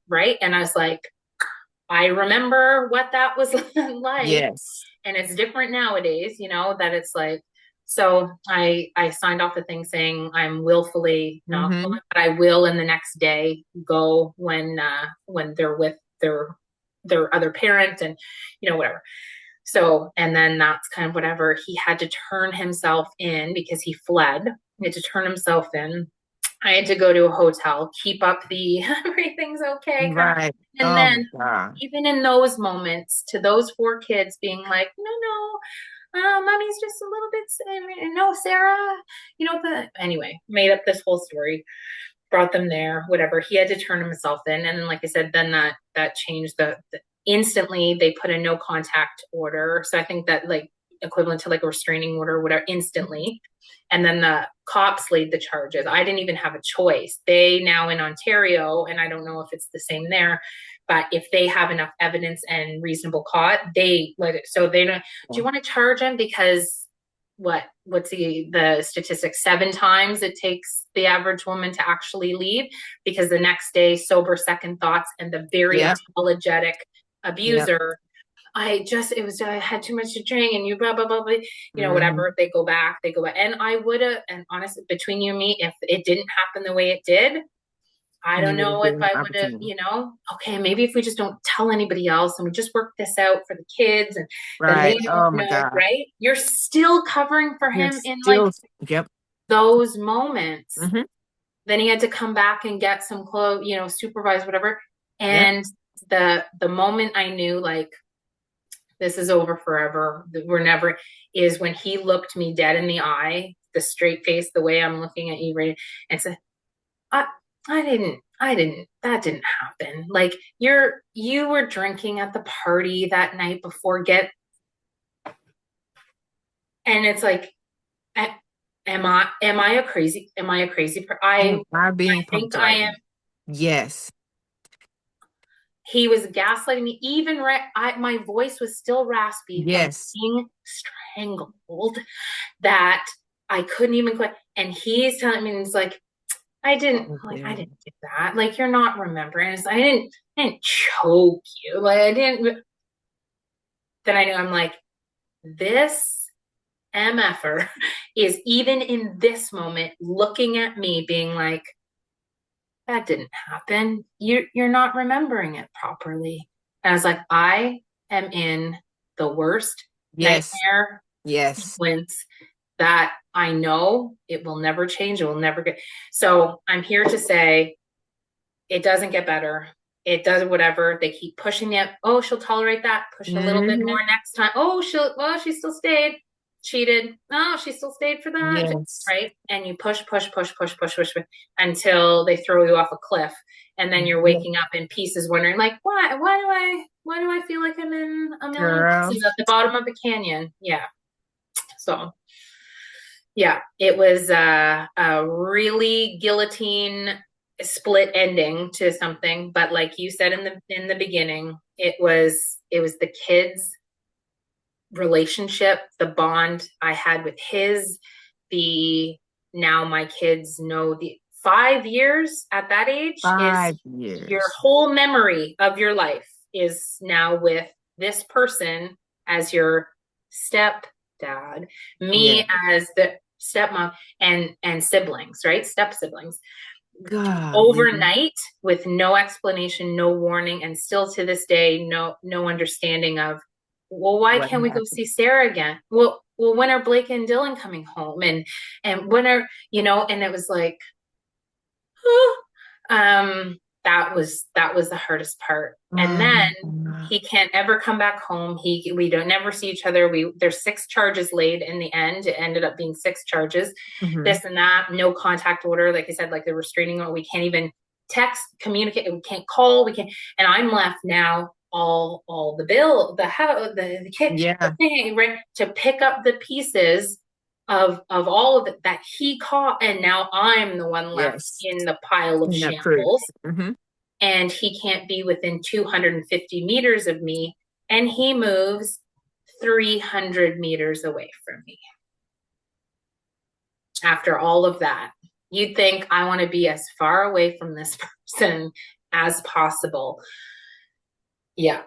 right. And I was like, I remember what that was like. Yes. And it's different nowadays, that it's like, so I signed off the thing saying I'm willfully not going, but I will in the next day go when they're with their other parent and, whatever. So, and then that's kind of whatever. He had to turn himself in because he fled. He had to turn himself in. I had to go to a hotel, keep up the everything's okay. Right. And then even in those moments, to those 4 kids being like, no, Mommy's just a little bit, no, Sarah, anyway, made up this whole story, brought them there, whatever. He had to turn himself in. And like I said, then that changed the instantly they put a no contact order. So I think that like equivalent to like a restraining order or whatever, instantly. And then the cops laid the charges. I didn't even have a choice. They now in Ontario, and I don't know if it's the same there, but if they have enough evidence and reasonable cause, they let it. So they don't, do you want to charge him? Because what's the statistic? 7 times it takes the average woman to actually leave, because the next day, sober second thoughts, and the very apologetic abuser, I had too much to drink and you blah, blah, blah, blah, whatever. They go back. And I would have, and honestly, between you and me, if it didn't happen the way it did, I don't know if I would have, okay, maybe if we just don't tell anybody else and we just work this out for the kids and then they don't know, right? You're still covering for him in those moments. Then he had to come back and get some clothes, supervise, whatever. And the moment I knew, like, this is over forever, we're never, is when he looked me dead in the eye, the straight face, the way I'm looking at you, right, and said, I didn't, that didn't happen. Like, you were drinking at the party that night before, and it's like, am I a crazy person? I think I am. Yes. He was gaslighting me. Even my voice was still raspy. Yes. Being strangled, that I couldn't even quit. And he's telling me, he's like, I didn't do that. Like, you're not remembering. I didn't choke you. Like, I didn't. Then I knew, I'm like, this MFer is even in this moment looking at me being like, that didn't happen. You're not remembering it properly. And I was like, I am in the worst nightmare sequence that I know it will never change. It will never get. So I'm here to say it doesn't get better. It does whatever. They keep pushing it. Oh, she'll tolerate that. Push a little bit more next time. Oh, she still stayed. cheated. Oh, she still stayed for that, Yes. right? And you push until they throw you off a cliff, and then you're Yeah. waking up in pieces, wondering like, why do I feel like I'm in a million Girl. pieces at the bottom of a canyon? Yeah. So yeah, it was a really guillotine split ending to something, but like you said in the beginning, it was the kids relationship, the bond I had with the now my kids know the 5 years at that age is 5 years. your whole memory of your life is now with this person as your stepdad, Yeah. me as the stepmom, and siblings, right? Step siblings. Golly. Overnight with no explanation, no warning, and still to this day, no understanding of, well, why What can't we go happened? see Sarah again? Well, when are Blake and Dylan coming home? And when are, and it was like, um, that was the hardest part. And then Um, he can't ever come back home. We don't never see each other. There's 6 charges laid in the end. It ended up being 6 charges, mhm. this and that, no contact order. Like I said, like the restraining order, we can't even text, communicate, we can't call, we can't, and I'm left now all the bill, the house, the kid, the Yeah. thing, right, to pick up the pieces of all of it that he caught, and now I'm the one left Yes. in the pile of In that proof. shambles, Hmm. and he can't be within 250 meters of me, and he moves 300 meters away from me. After all of that, you'd think I want to be as far away from this person as possible. Yeah.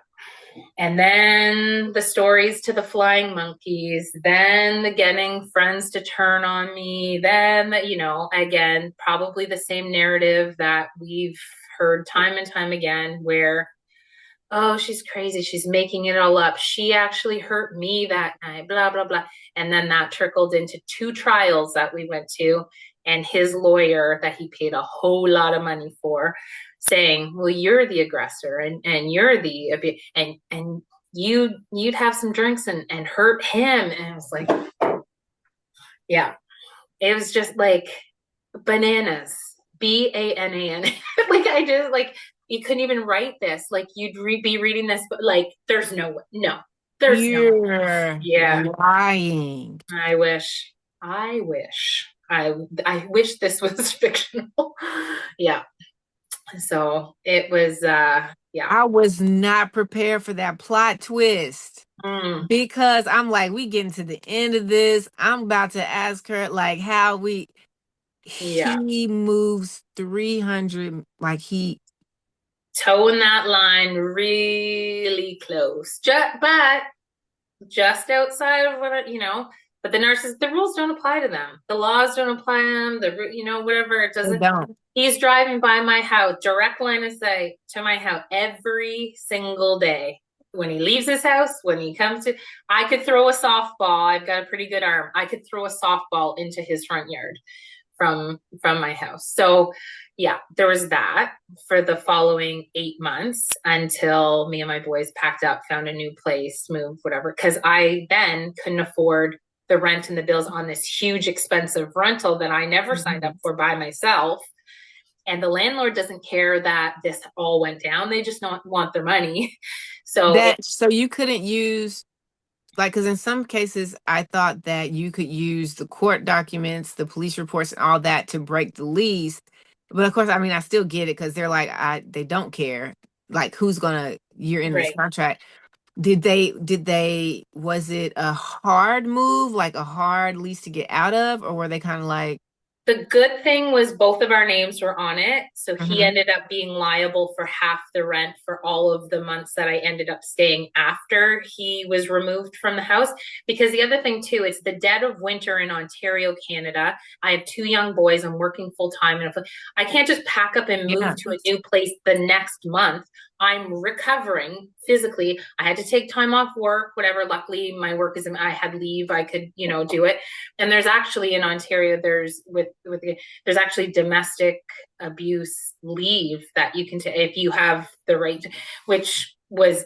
And then the stories to the flying monkeys, then the getting friends to turn on me, then again, probably the same narrative that we've heard time and time again, where, oh, she's crazy, she's making it all up, she actually hurt me that night, blah blah blah. And then that trickled into 2 trials that we went to, and his lawyer that he paid a whole lot of money for saying, well, you're the aggressor, and you're the and you'd have some drinks and hurt him. And I was like, yeah, it was just like bananas. BANAN. Like I just like, you couldn't even write this. Like you'd be reading this, but like there's no way. No, there's no way. You're Yeah, lying. I wish. I wish this was fictional. Yeah. So it was yeah. I was not prepared for that plot twist Mm, because I'm like, we getting to the end of this. I'm about to ask her like how yeah. he moves 300, like he, Towing that line really close. But just outside of but the rules don't apply to them. The laws don't apply to them. Whatever, it they doesn't. don't. He's driving by my house, direct line of sight to my house every single day. When he leaves his house, when he comes to, I could throw a softball. I've got a pretty good arm. I could throw a softball into his front yard from my house. So yeah, there was that for the following 8 months until me and my boys packed up, found a new place, moved, whatever. Because I then couldn't afford the rent and the bills on this huge expensive rental that I never signed up Mhm. for by myself. And the landlord doesn't care that this all went down. They just don't want their money. So So you couldn't use, like, because in some cases I thought that you could use the court documents, the police reports, and all that to break the lease. But of course, I mean, I still get it because they're like, they don't care. Like, who's gonna? You're in this right. contract. Did they? Was it a hard move, like a hard lease to get out of, or were they kind of like, The good thing was both of our names were on it. So he mhm, ended up being liable for half the rent for all of the months that I ended up staying after he was removed from the house. Because the other thing, too, it's the dead of winter in Ontario, Canada. I have 2 young boys. I'm working full time. And I can't just pack up and move yeah, to a new place the next month. I'm recovering physically. I had to take time off work, whatever. Luckily, my work I had leave. I could, do it. And there's actually in Ontario, there's actually domestic abuse leave that you can take if you have the right, which was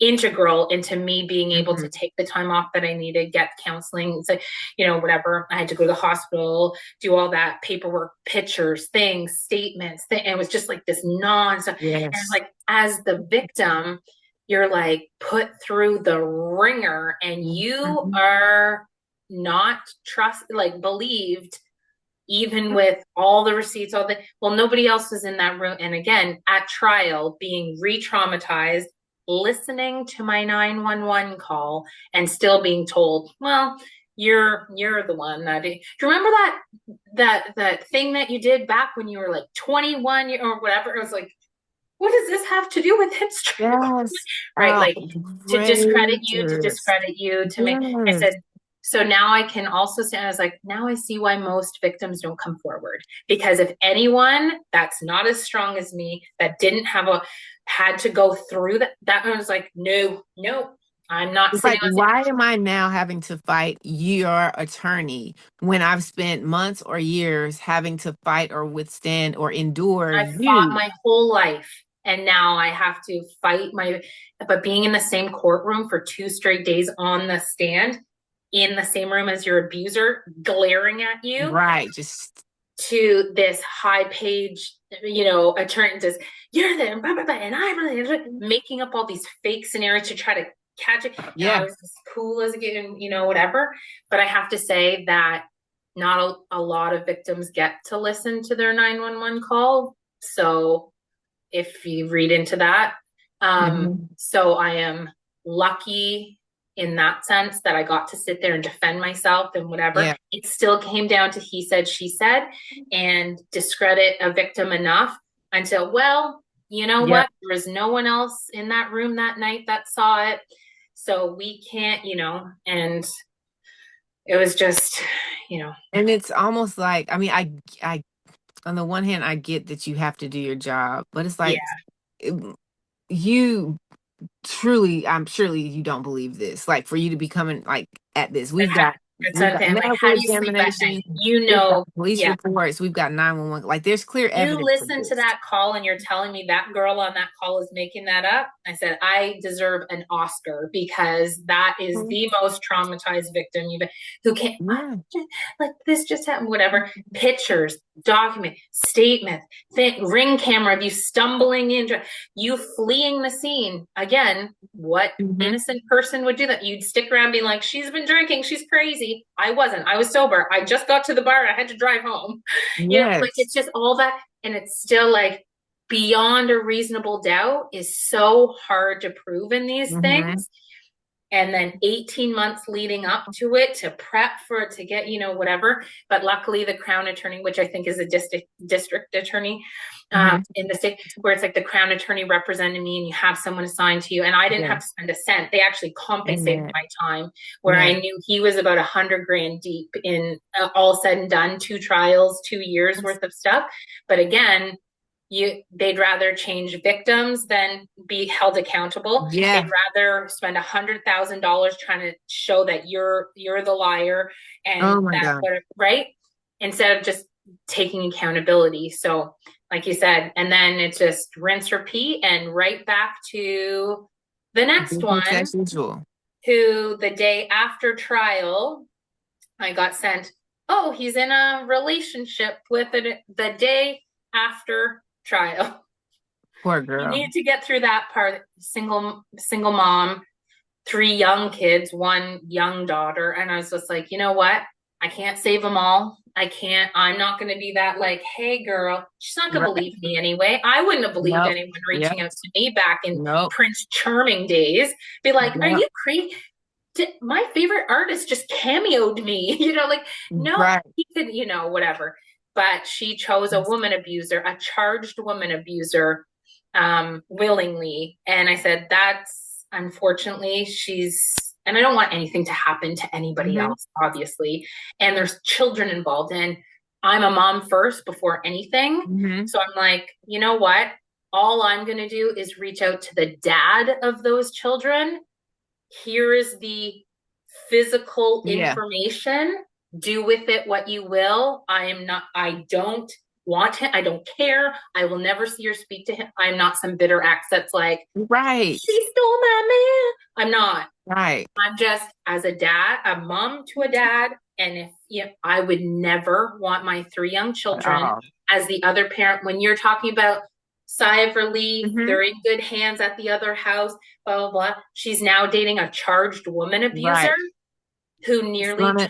integral into me being able to take the time off that I needed, get counseling, so, whatever. I had to go to the hospital, do all that paperwork, pictures, things, statements, and it was just like this non-stop. Yes. And like, as the victim, you're like put through the ringer, and you are not believed, even with all the receipts, nobody else was in that room. And again, at trial, being re-traumatized, listening to my 911 call and still being told, well, you're the one that, do you remember that thing that you did back when you were like 21 or whatever? It was like, what does this have to do with history? Yes. Right. Like to discredit you, to make, I said, so now I can also say, I was like, now I see why most victims don't come forward. Because if anyone that's not as strong as me, that didn't had to go through that I was like, no, I'm not it's sitting like, why am I now having to fight your attorney when I've spent months or years having to fight or withstand or endure I fought my whole life, and now I have to fight but being in the same courtroom for 2 straight days on the stand, in the same room as your abuser, glaring at you. Right. Just to this high page, attorney says, you're there, blah, blah, blah, and I'm making up all these fake scenarios to try to catch it. Yeah. I was as cool as getting, whatever. But I have to say that not a lot of victims get to listen to their 911 call. So if you read into that, so I am lucky in that sense that I got to sit there and defend myself and whatever. Yeah. It still came down to he said, she said, and discredit a victim enough until, well, you know what? There was no one else in that room that night that saw it. So we can't, and it was just, And it's almost like, I mean, I on the one hand, I get that you have to do your job, but it's like, you truly, surely you don't believe this. Like, for you to be coming like at this, we've got medical examination, police reports, we've got 911. Like, there's clear evidence. You listen to that call and you're telling me that girl on that call is making that up. I said, I deserve an Oscar, because that is the most traumatized victim who can't, like, this just happened, whatever. Pictures, document, statement, ring camera of you stumbling into, you fleeing the scene. Again, what innocent person would do that? You'd stick around being like, she's been drinking, she's crazy. I wasn't. I was sober. I just got to the bar. I had to drive home. Like, it's just all that. And it's still like, beyond a reasonable doubt is so hard to prove in these things. And then 18 months leading up to it to prep for it to get, whatever. But luckily the Crown attorney, which I think is a district attorney in the state, where it's like the Crown attorney represented me and you have someone assigned to you. And I didn't have to spend a cent. They actually compensated my time, where I knew he was about $100,000 deep in all said and done, 2 trials, 2 years worth of stuff. But again, they'd rather change victims than be held accountable. They'd rather spend $100,000 trying to show that you're the liar, and right, instead of just taking accountability. So, like you said, and then it's just rinse, repeat, and right back to the next one. Who the day after trial, I got sent, oh, he's in a relationship with the day after trial. Poor girl. You need to get through that part. Single mom, 3 young kids, 1 young daughter. And I was just like, you know what? I can't save them all. I'm not going to be that like, hey girl, she's not going to believe me anyway. I wouldn't have believed anyone reaching out to me back in Prince Charming days. Be like, are you crazy? My favorite artist just cameoed me, he could, whatever. But she chose a woman abuser, a charged woman abuser, willingly. And I said, that's unfortunately, and I don't want anything to happen to anybody else, obviously. And there's children involved, and I'm a mom first before anything. So I'm like, you know what? All I'm going to do is reach out to the dad of those children. Here is the physical information. Do with it what you will. I don't want him. I don't care. I will never see or speak to him. I'm not some bitter ex that's like, Right. she stole my man. I'm not. Right. I'm just as a dad, a mom to a dad. And if I would never want my three young children Oh. as the other parent. When you're talking about sigh of relief, Mm-hmm. they're in good hands at the other house, blah, blah, blah. She's now dating a charged woman abuser Right. who nearly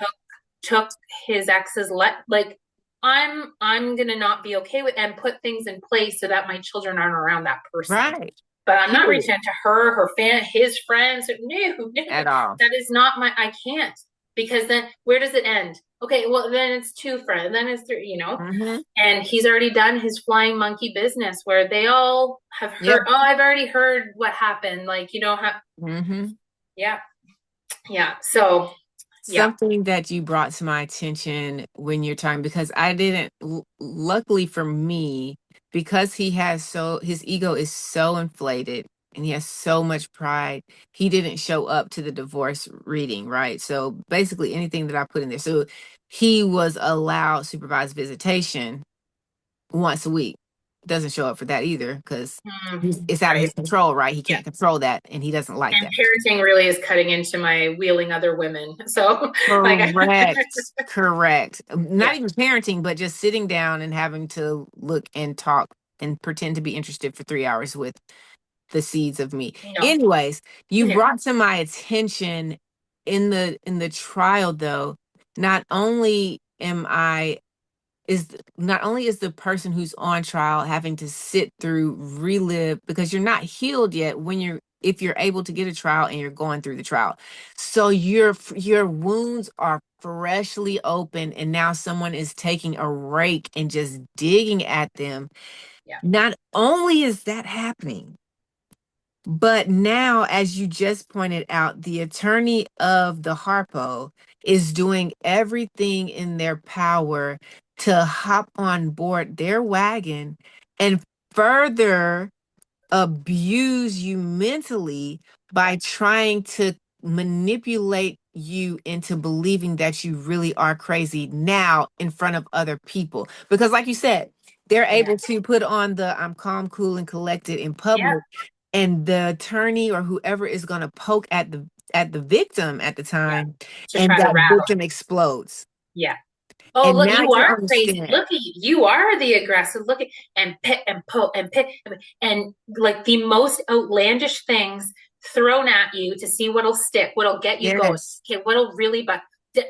took his ex's like I'm gonna not be okay with and put things in place so that my children aren't around that person. Right. But I'm not Period. reaching out to her his friends. No, At all. that is not I can't, because then where does it end? Okay, well then it's two friends, then it's three, Mm-hmm. and he's already done his flying monkey business where they all have heard. Yep. Oh, I've already heard what happened. Like you don't have. Mm-hmm. Yeah, yeah. So yeah. Something that you brought to my attention when you're talking, because I didn't, luckily for me, because his ego is so inflated and he has so much pride, he didn't show up to the divorce reading, right? So basically anything that I put in there. So he was allowed supervised visitation once a week. Doesn't show up for that either because it's out of his control, right? He can't control that and he doesn't like And that. parenting really is cutting into my wheeling other women. So Correct. Not even parenting, but just sitting down and having to look and talk and pretend to be interested for 3 hours with the seeds of me. no. Anyways, you brought to my attention in the trial though, not only is the person who's on trial having to sit through relive, because you're not healed yet if you're able to get a trial and you're going through the trial. So your wounds are freshly open and now someone is taking a rake and just digging at them. Yeah. Not only is that happening, but now, as you just pointed out, the attorney of the Harpo is doing everything in their power to hop on board their wagon and further abuse you mentally by trying to manipulate you into believing that you really are crazy now in front of other people. Because like you said, they're able to put on the I'm calm, cool, and collected in public. And the attorney or whoever is going to poke at the victim at the time, and that victim explodes. Yeah. Oh, and look, now you are crazy. understand. Look at you. You are the aggressive. Look at and pit and poke and pit and like the most outlandish things thrown at you to see what'll stick, what'll get you going. Okay, what'll really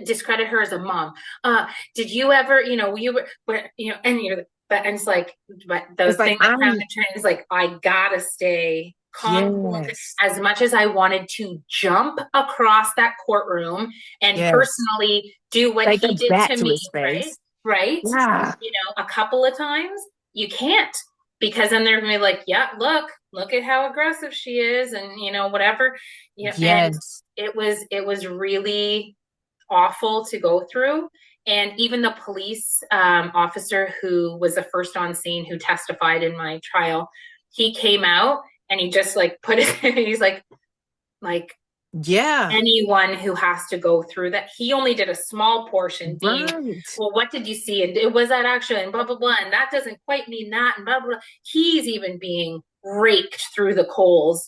discredit her as a mom. Did you ever, and but and it's like, but the thing that crowned the trend is like, I gotta stay calm. As much as I wanted to jump across that courtroom and personally do what he did to me, right? Yeah. A couple of times, you can't, because then they're gonna be like, yeah, look at how aggressive she is, and whatever. And it was really awful to go through. And even the police officer who was the first on scene who testified in my trial, he came out and he just like put it in, he's like anyone who has to go through that. He only did a small portion being, well, what did you see? And it was that action and blah, blah, blah. And that doesn't quite mean that and blah, blah, blah. He's even being raked through the coals,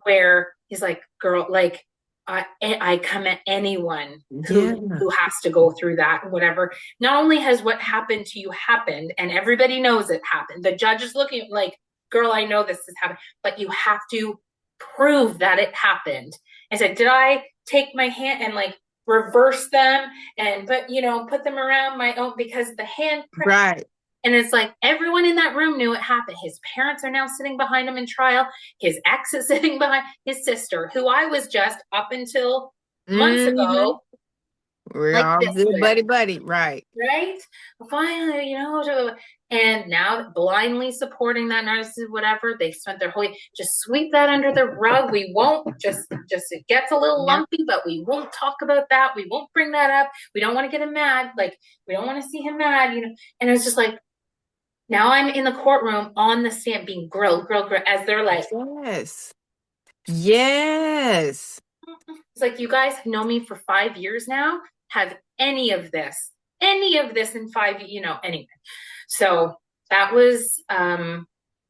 where he's like, girl, like, I commend anyone who has to go through that, whatever. Not only has what happened to you happened, and everybody knows it happened. The judge is looking like, girl, I know this has happened, but you have to prove that it happened. I said, did I take my hand and like reverse them and put them around my own, because the hand print. And it's like everyone in that room knew it happened. His parents are now sitting behind him in trial. His ex is sitting behind his sister, who I was just up until months ago. We're like all good, buddy. Right. Finally, and now blindly supporting that narcissist, whatever. They spent their whole just sweep that under the rug. We won't just it gets a little lumpy, but we won't talk about that. We won't bring that up. We don't want to get him mad. Like, we don't want to see him mad, And it's just like, now I'm in the courtroom on the stand being grilled, as they're like, yes. It's like, you guys have known me for 5 years now. Have any of this in 5, anyway. So that was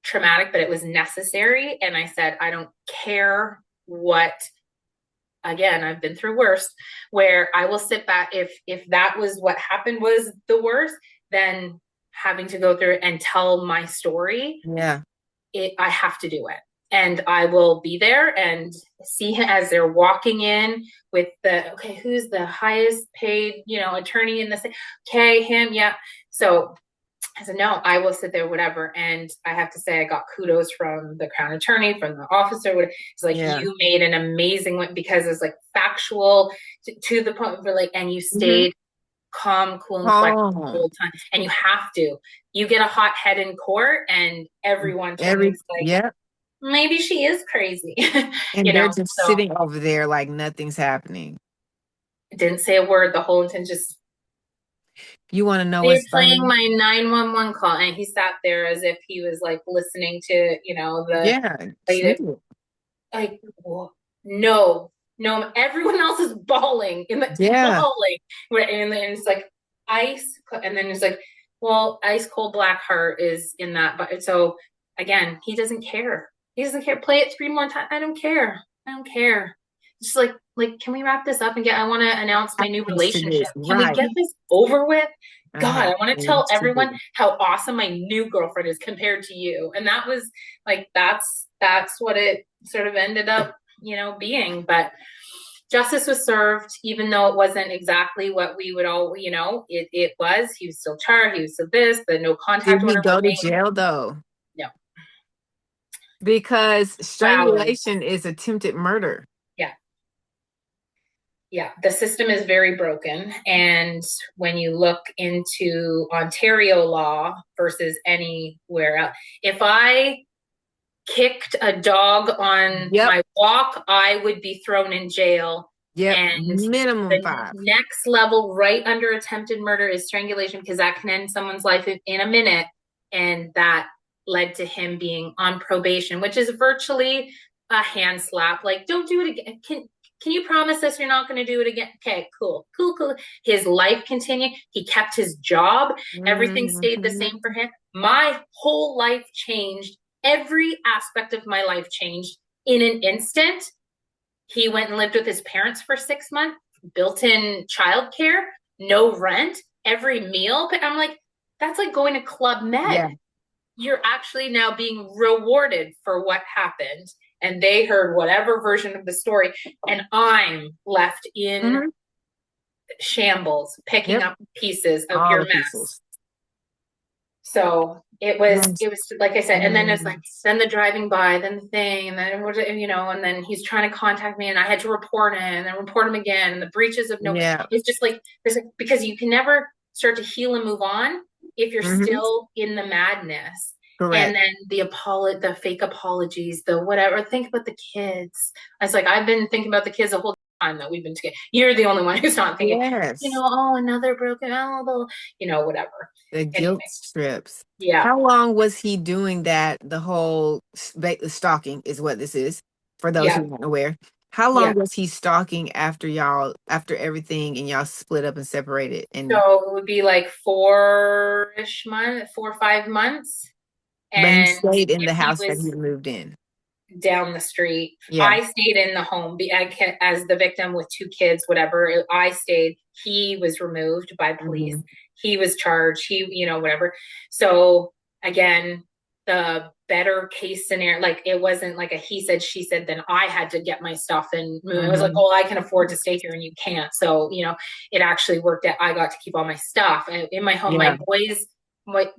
traumatic, but it was necessary. And I said, I don't care what, again, I've been through worse, where I will sit back. If that was what happened was the worst, then having to go through and tell my story, I have to do it. And I will be there and see him as they're walking in with okay, who's the highest paid, attorney in this? Okay, him, yeah. So I said, no, I will sit there, whatever. And I have to say, I got kudos from the Crown Attorney, from the officer. It's like, you made an amazing one, because it's like factual to the point where and you stayed calm, cool, and collected the whole time. And you have to. You get a hot head in court, and everyone turns maybe she is crazy. And they're just sitting over there like nothing's happening. Didn't say a word. The whole intent just. You want to know what's playing funny? My 911 call, and he sat there as if he was like listening to, like, no, everyone else is bawling bawling, and it's like ice, and then it's like, well, ice cold black heart is in that, but so again, he doesn't care. He doesn't care. Play it 3 more times. I don't care. Just like, can we wrap this up and I want to announce my new relationship. Can we get this over with? God, I want to tell everyone how awesome my new girlfriend is compared to you. And that was like, that's what it sort of ended up, being. But justice was served, even though it wasn't exactly what we would all, it was. He was still charged. He was still this, the no contact order. Did he go to jail though? No. Because strangulation is attempted murder. Yeah, the system is very broken. And when you look into Ontario law versus anywhere else, if I kicked a dog on my walk, I would be thrown in jail. And minimum 5. Next level, right under attempted murder, is strangulation, because that can end someone's life in a minute. And that led to him being on probation, which is virtually a hand slap. Like, don't do it again. Can you promise us you're not going to do it again? Okay, cool. His life continued. He kept his job. Everything stayed the same for him. My whole life changed. Every aspect of my life changed in an instant. He went and lived with his parents for 6 months, built-in childcare, no rent, every meal. But I'm like, that's like going to Club Med. Yeah. You're actually now being rewarded for what happened. And they heard whatever version of the story. And I'm left in shambles, picking up pieces of your mess. So it was like I said, and then it's like, then the driving by, then the thing, and then, and then he's trying to contact me, and I had to report him, and then report him again, and the breaches of it's just like, because you can never start to heal and move on if you're still in the madness. Correct. And then the fake apologies, the whatever. Think about the kids. I was like, I've been thinking about the kids the whole time that we've been together. You're the only one who's not thinking, another broken, whatever. The guilt strips. Yeah. How long was he doing that? The whole stalking is what this is, for those who aren't aware. How long was he stalking after everything, and y'all split up and separated? And so it would be like 4 or 5 months. And he stayed in the house that he moved in. Down the street. Yeah. I stayed in the home as the victim with 2 kids, whatever. I stayed. He was removed by police. He was charged. Whatever. So again, the better case scenario, like it wasn't like a he said, she said, then I had to get my stuff and move. It was like, I can afford to stay here and you can't. So, it actually worked out. I got to keep all my stuff in my home. My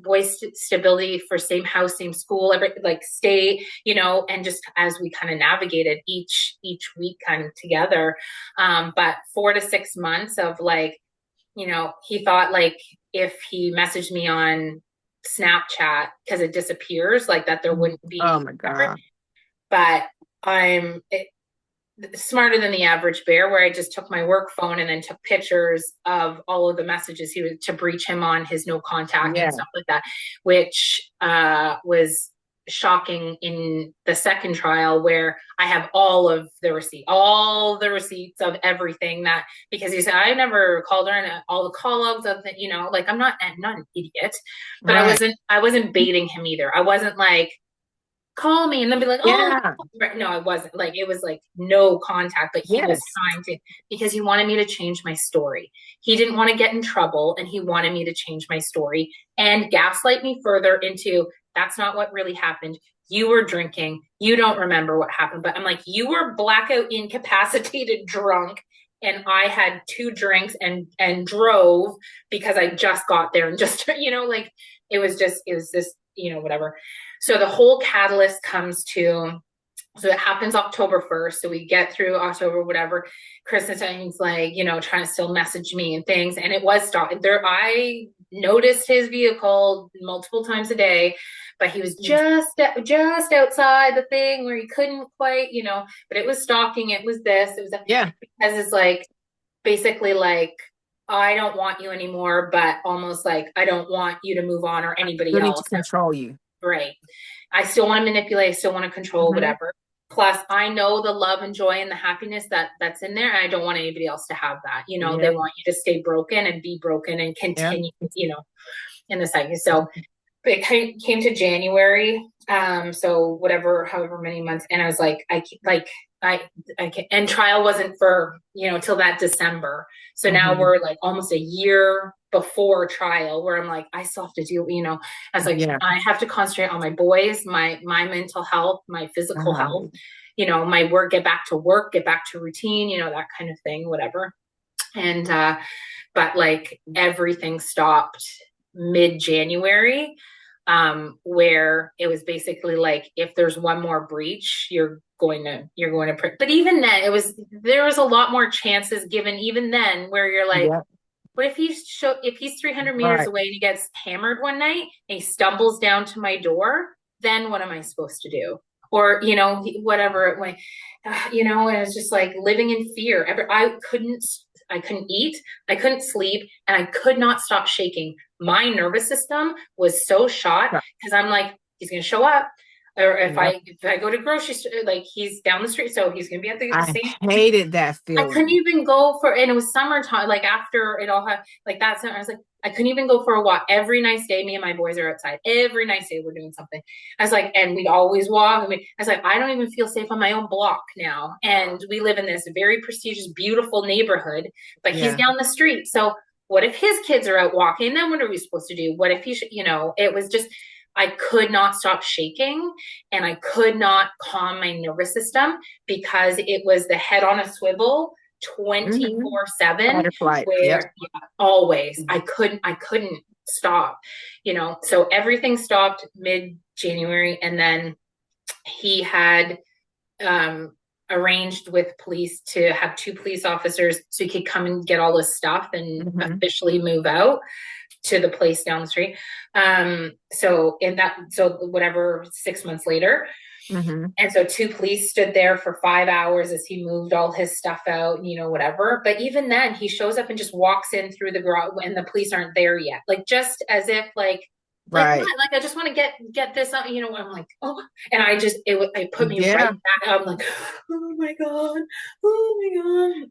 boys stability for same house, same school, stay, and just as we kind of navigated each week kind of together. But 4 to 6 months of he thought if he messaged me on Snapchat, because it disappears, that there wouldn't be. Oh my God. But I'm smarter than the average bear, where I just took my work phone and then took pictures of all of the messages to breach him on his no contact and stuff like that, which was shocking in the second trial where I have all the receipts of everything that, because he said, I never called her, and all the call logs of the, like, I'm not an idiot, but Right. I wasn't baiting him either. I wasn't like, call me and then be like, oh, Yeah. no, I wasn't. Like, it was like no contact, but he was trying to, because he wanted me to change my story. He didn't want to get in trouble, and he wanted me to change my story and gaslight me further into, that's not what really happened. You were drinking. You don't remember what happened. But I'm like, you were blackout incapacitated drunk, and I had 2 drinks and drove because I just got there and just, like, it was this, whatever. So the whole catalyst comes to, so it happens October 1st. So we get through October, whatever. Christmas time's like, trying to still message me and things. And it was stopped there. I noticed his vehicle multiple times a day, but he was just outside the thing where he couldn't quite, but it was stalking. It was this, it was that. Yeah. Because it's like, basically like, I don't want you anymore, but almost like, I don't want you to move on or anybody else. To control you. Right. I still want to manipulate. I still want to control, whatever. Plus, I know the love and joy and the happiness that's in there. And I don't want anybody else to have that. They want you to stay broken and be broken and continue, in the cycle. So it came to January. So whatever, however many months. And I was like, I can't, and trial wasn't for, till that December. So now we're like almost a year before trial, where I'm like, I still have to do, I was like, I have to concentrate on my boys, my mental health, my physical health, my work, get back to routine, that kind of thing, whatever. And, but like everything stopped mid-January, where it was basically like, if there's one more breach, you're going to print. But even then there was a lot more chances given even then, where you're like, what if he's 300 meters away and he gets hammered one night and he stumbles down to my door, then what am I supposed to do? Or, whatever it went, and it was just like living in fear. I couldn't eat, I couldn't sleep, and I could not stop shaking. My nervous system was so shot, because I'm like, he's going to show up. Or if I go to grocery store, like, he's down the street, so he's gonna be at the same. I hated that feeling. I couldn't even go and it was summertime, like after it all had, like that summer, I was like, I couldn't even go for a walk. Every nice day, me and my boys are outside. Every nice day, we're doing something. I was like, and we'd always walk. I was like, I don't even feel safe on my own block now. And we live in this very prestigious, beautiful neighborhood, but he's down the street. So what if his kids are out walking? Then what are we supposed to do? What if he should, it was just, I could not stop shaking, and I could not calm my nervous system, because it was the head on a swivel 24/7, where always I couldn't stop, so everything stopped mid-January. And then he had arranged with police to have 2 police officers so he could come and get all this stuff and officially move out to the place down the street. So whatever, 6 months later. And so 2 police stood there for 5 hours as he moved all his stuff out, whatever. But even then, he shows up and just walks in through the garage, and the police aren't there yet. Like, just as if like, what? Like, I just want to get this out, I'm like, oh, and it put me right back. I'm like, oh my God.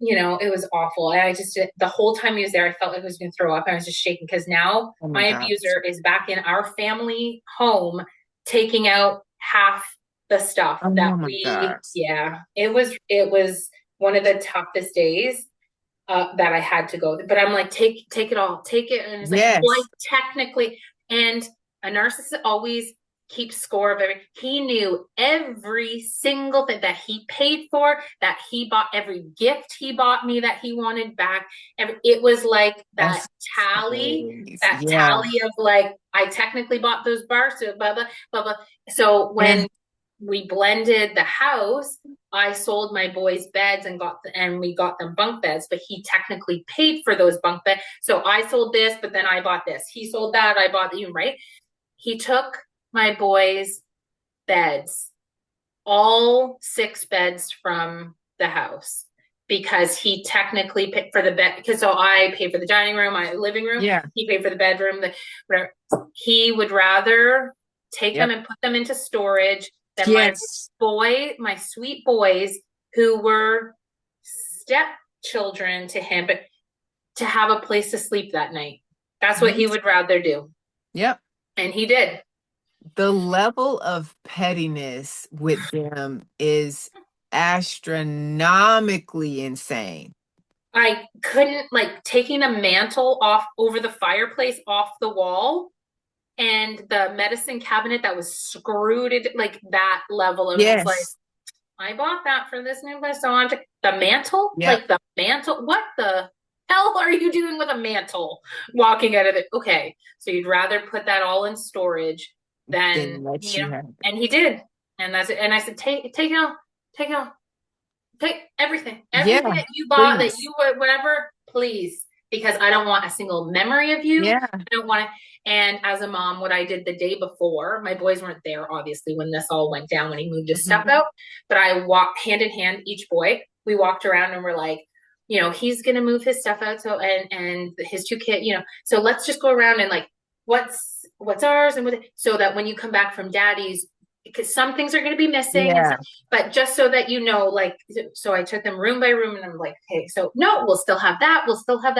It was awful. The whole time he was there, I felt like I was going to throw up. I was just shaking, because now my abuser is back in our family home, taking out half the stuff it was one of the toughest days that I had to go. But I'm like, take it all, take it. And it's like, well, technically. And a narcissist always keeps score of every. He knew every single thing that he paid for, that he bought, every gift he bought me that he wanted back. It was like that tally of like, I technically bought those bars, so blah blah blah blah. So when we blended the house, I sold my boys' beds and we got them bunk beds, but he technically paid for those bunk beds. So I sold this, but then I bought this. He sold that, I bought you, right? He took my boys' beds, all 6 beds from the house, because he technically paid for the bed. Because so I paid for the dining room, my living room. He paid for the bedroom. Whatever. He would rather take them Yep. and put them into storage. Then Yes. my sweet boys who were stepchildren to him, but to have a place to sleep that night. That's what he would rather do. Yep. And he did. The level of pettiness with them is astronomically insane. I couldn't, like, taking a mantle off over the fireplace off the wall and the medicine cabinet that was screwed in, like that level of just like, Yes. I bought that for this new place. So I want to the mantle, Yep. like the mantle. What the hell are you doing with a mantle walking out of it? Okay, so you'd rather put that all in storage Then than, let you have it. and he did, and that's it. And I said, take it all, take it all, take everything Yeah, that you bought, that please. you whatever, please, because I don't want a single memory of you. Yeah. I don't want to. And as a mom, what I did the day before, my boys weren't there, obviously, when this all went down, when he moved his stuff out, but I walked hand in hand, each boy, we walked around and we're like, he's going to move his stuff out. So, and his two kids, so let's just go around and like, what's ours and so that when you come back from daddy's, because some things are going to be missing, Yeah. but just so that like, so I took them room by room and I'm like, okay, so no, we'll still have that,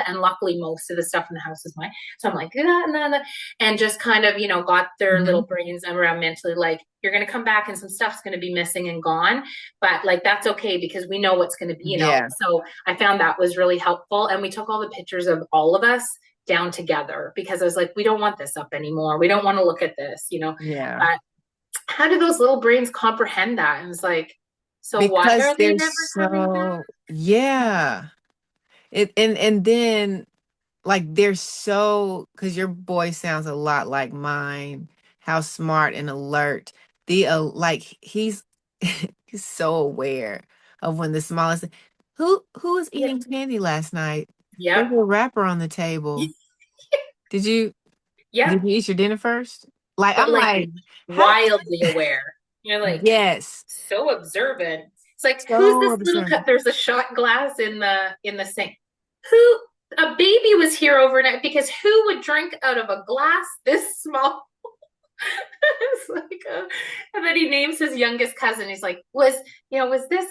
and luckily most of the stuff in the house is mine, so I'm like that, and just kind of got their little brains around mentally, like, you're going to come back and some stuff's going to be missing and gone, but like that's okay because we know what's going to be, Yeah. So I found that was really helpful, and we took all the pictures of all of us down together because I was like, we don't want this up anymore, we don't want to look at this, Yeah. but how do those little brains comprehend that? And it's like, so why Because are they they're never coming back? yeah. And then like they're so, because your boy sounds a lot like mine, how smart and alert. Like he's he's so aware of when the smallest who was Yeah. eating candy last night? There's Yep. a wrapper on the table. Did you Yep. did you eat your dinner first? Like But I'm like like, how wildly aware. You're like yes. so observant. It's like, who's So this little absurd. cup? There's a shot glass in the sink. Who A baby was here overnight, because who would drink out of a glass this small? It's like, and then he names his youngest cousin. He's like, was this?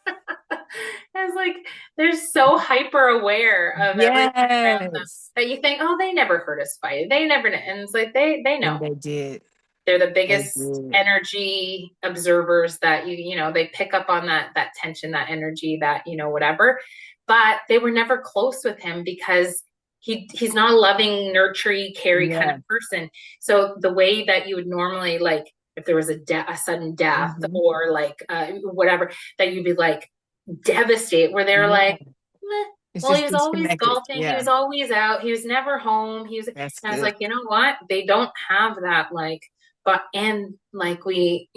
I was like, they're so hyper aware of everything around them Yes. that you think, oh, they never heard us fight. They never know. And it's like they And know. they did. They're the They biggest did. energy observers that they pick up on that tension, that energy, that whatever. But they were never close with him because he's not a loving, nurturing, carry kind of Yeah. person. So the way that you would normally, like, if there was a sudden death or like whatever, that you'd be like devastated, where they're Yeah. like, meh. It's Well, he just was always disconnected. golfing, he Yeah. was always out, he was never home, That's and I was good. like, you know what? They don't have that, like, but, and like we,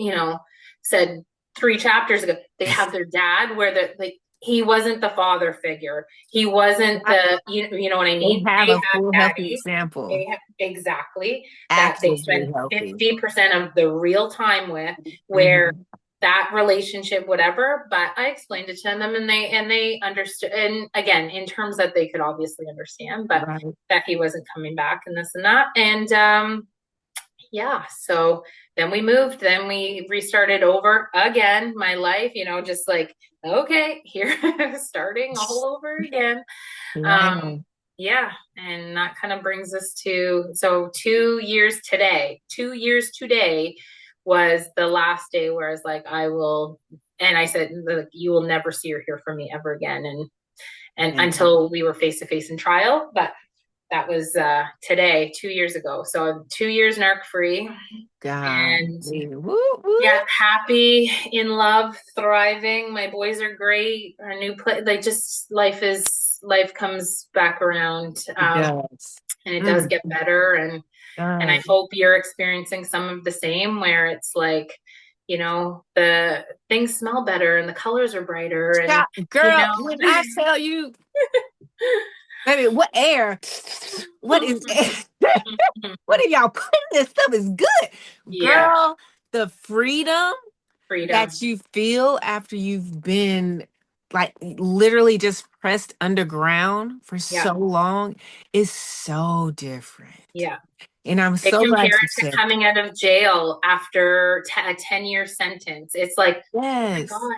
said 3 chapters ago, they have their dad where like he wasn't the father figure. He wasn't the, you know what I They mean? have They a have full healthy daddy. example. Exactly, that they Actively spend healthy. 50% of the real time with, where Mhm. that relationship, whatever. But I explained it to them, and they understood. And again, in terms that they could obviously understand, but Right. that he wasn't coming back and this and that. And yeah, so then we moved, then we restarted over again, my life, just like, okay, here, starting all over again. Um, Wow. yeah, and that kind of brings us to, so 2 years today. 2 years today was the last day where I was like, I will, and I said, look, you will never see or hear from me ever again. And And until we were face to face in trial, but that was today, 2 years ago. So I'm 2 years narc free, God. and Woo, yeah, woo. happy, in love, thriving. My boys are great. Our new place, like, just life comes back around, It does. and it does get better. And I Does. hope you're experiencing some of the same, where it's like, the things smell better and the colors are brighter, and Stop, you girl, know. when I tell you, baby, what air? What is air? What are y'all putting this stuff is good? Yeah, Girl, the freedom freedom. that you feel after you've been like literally just pressed underground for Yeah, so long is so different. yeah. And I'm They so glad compare you it to said that. coming out of jail after a 10-year sentence. It's like, oh my Yes. God,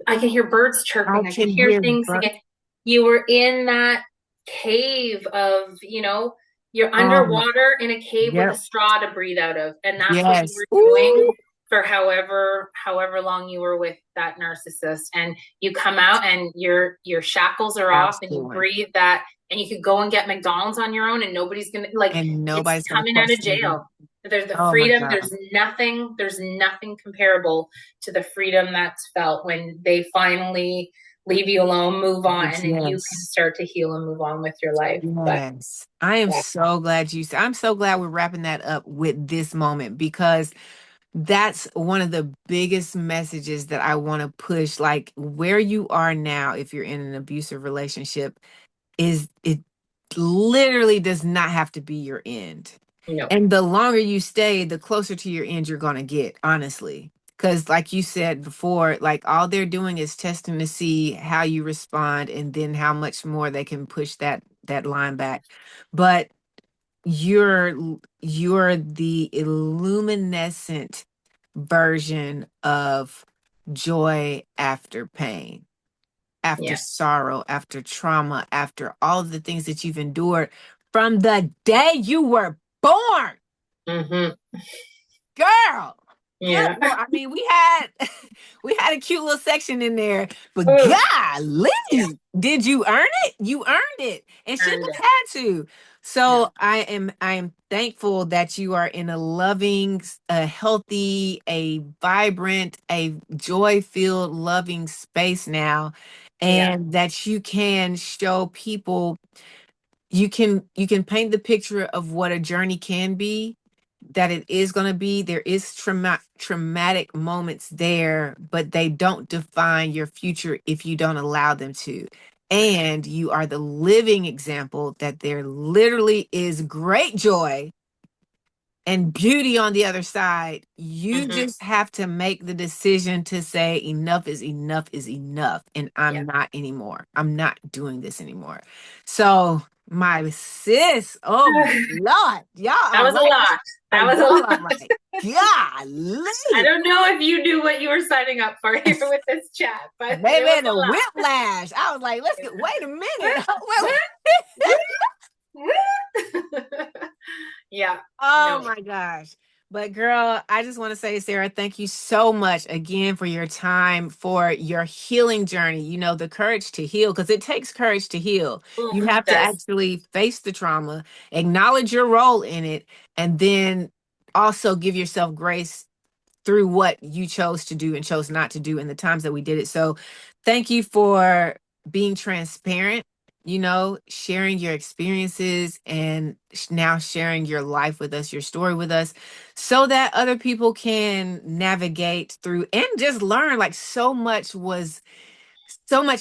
I can hear birds I chirping. I can can hear hear things again. You were in that cave of, you're oh my underwater in a cave with a yep. straw to breathe out of. And that's what you Yes. were doing Ooh. for however long you were with that narcissist. And you come out and your shackles are off and you Absolutely. breathe that, and you could go and get McDonald's on your own and nobody's gonna, like, And it's nobody's gonna coming out of question you. jail. There's the Oh my freedom. God. There's nothing comparable to the freedom that's felt when they finally leave you alone, move on, and then you can Yes. start to heal and move on with your life. But Yes. I am yeah, so glad I'm so glad we're wrapping that up with this moment, because that's one of the biggest messages that I want to push. Like, where you are now, if you're in an abusive relationship, is it literally does not have to be your end. no, And the longer you stay, the closer to your end you're going to get, honestly. Because, like you said before, like, all they're doing is testing to see how you respond, and then how much more they can push that line back. But you're the illuminescent version of joy after pain, after yeah, sorrow, after trauma, after all of the things that you've endured from the day you were born. hmm, Girl, good yeah. Lord. I mean, we had we had a cute little section in there, but Ooh, golly, yeah, did you earn it? You earned it, and shouldn't earned have it. had to. Yeah, So I am thankful that you are in a loving, a healthy, a vibrant, a joy-filled, loving space now, yeah, and that you can show people, you can paint the picture of what a journey can be, that it is going to be. There is traumatic moments there, but they don't define your future if you don't allow them to. right. And you are the living example that there literally is great joy and beauty on the other side. You Hmm. just have to make the decision to say enough is enough is enough, and Yeah, I'm not anymore. I'm not doing this anymore. So my sis, oh my Lord, y'all that all was a right? lot. Are That was a y'all all lot. right? I Golly, don't know if you knew what you were signing up for here with this chat, but it was baby, the a lot. whiplash. I was like, let's get, wait a minute. Yeah, Oh no. my gosh. But girl, I just want to say, Sarah, thank you so much again for your time, for your healing journey. The courage to heal, because it takes courage to heal. Ooh, You have to does. actually face the trauma, acknowledge your role in it, and then also give yourself grace through what you chose to do and chose not to do in the times that we did it. So thank you for being transparent, sharing your experiences, and now sharing your life with us, your story with us, so that other people can navigate through and just learn. Like, so much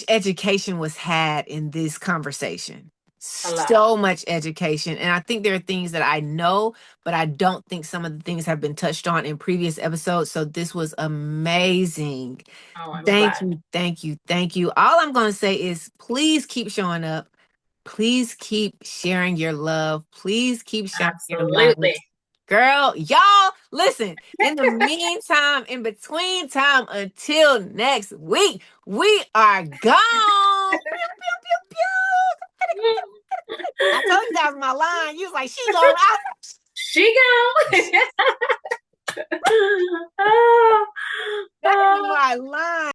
education was had in this conversation. A lot. So much education. And I think there are things that I know, but I don't think some of the things have been touched on in previous episodes. So this was amazing. Oh, I'm Thank glad. you. Thank you. Thank you. All I'm going to say is, please keep showing up. Please keep sharing your love. Please keep shining your light. Absolutely. Girl, y'all, listen, in the meantime, in between time, until next week, we are gone. Pew, pew, pew, pew. I told you that was my line. You was like, she going out. She go. Oh, That is oh. my line.